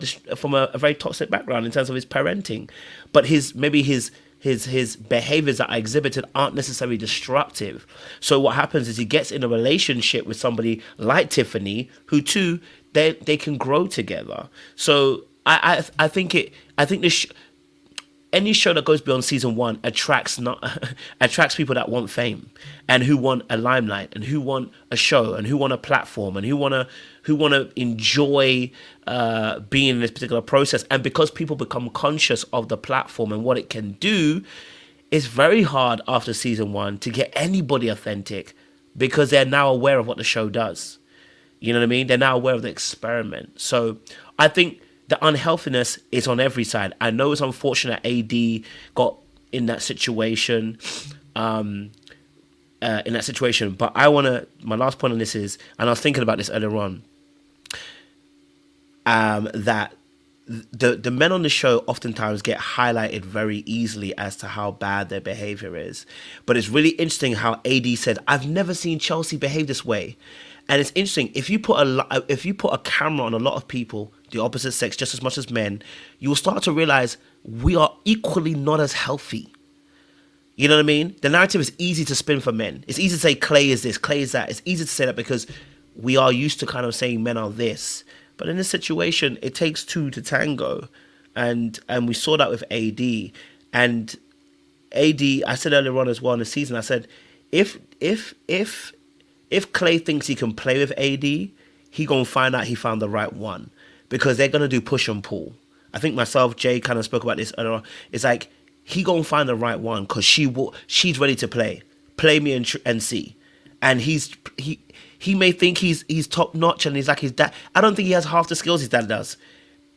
B: a very toxic background in terms of his parenting. But his behaviors that are exhibited aren't necessarily destructive. So what happens is he gets in a relationship with somebody like Tiffany, who too, they can grow together. So I think this any show that goes beyond season 1 attracts people that want fame and who want a limelight and who want a show and who want a platform and who want to enjoy being in this particular process. And because people become conscious of the platform and what it can do, it's very hard after season 1 to get anybody authentic because they're now aware of what the show does. You know what I mean? They're now aware of the experiment. So I think the unhealthiness is on every side. I know it's unfortunate AD got in that situation. in that situation. But my last point on this is, and I was thinking about this earlier on, that the men on the show oftentimes get highlighted very easily as to how bad their behavior is. But it's really interesting how AD said, "I've never seen Chelsea behave this way." And it's interesting, if you put a camera on a lot of people, the opposite sex, just as much as men, you will start to realize we are equally not as healthy. You know what I mean? The narrative is easy to spin for men. It's easy to say Clay is this, Clay is that. It's easy to say that because we are used to kind of saying men are this. But in this situation, it takes two to tango. And we saw that with AD. And AD, I said earlier on as well in the season, I said, if Clay thinks he can play with AD, he gonna find out he found the right one. Because they're gonna do push and pull. I think myself, Jay kind of spoke about this earlier on. It's like, he gonna find the right one because she's ready to play. Play me and see. And he may think he's top notch and he's like his dad. I don't think he has half the skills his dad does.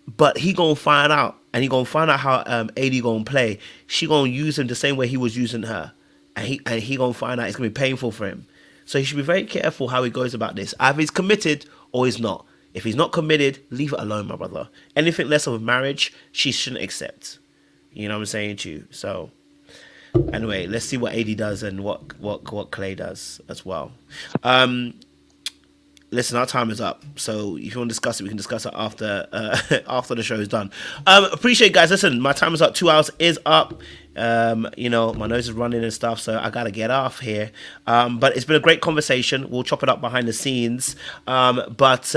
B: But he gonna find out, and he gonna find out how AD gonna play. She gonna use him the same way he was using her, and he gonna find out it's gonna be painful for him. So he should be very careful how he goes about this. Either he's committed or he's not. If he's not committed, leave it alone, my brother. Anything less of a marriage, she shouldn't accept. You know what I'm saying to you? So anyway, let's see what AD does and what Clay does as well. Listen, our time is up. So if you want to discuss it, we can discuss it after after the show is done. Appreciate guys. Listen, my time is up. 2 hours is up. You know, my nose is running and stuff, so I gotta get off here. But it's been a great conversation. We'll chop it up behind the scenes. But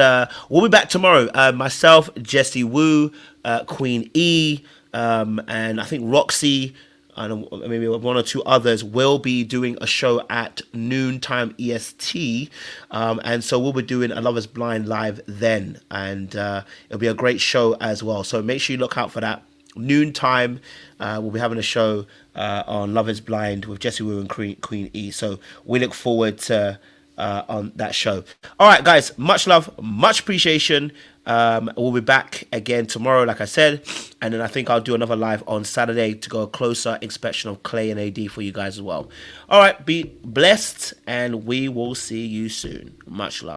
B: we'll be back tomorrow. Myself, Jesse Wu, Queen E, and I think Roxy, and maybe one or two others will be doing a show at noontime EST, and so we'll be doing a Love Is Blind live then, and it'll be a great show as well. So make sure you look out for that. Noontime, we'll be having a show on Love Is Blind with Jesse Wu and Queen E. So we look forward to on that show. All right, guys, much love, much appreciation. We'll be back again tomorrow, like I said, and then I think I'll do another live on Saturday to go a closer inspection of Clay and AD for you guys as well. All right, be blessed, and we will see you soon. Much love.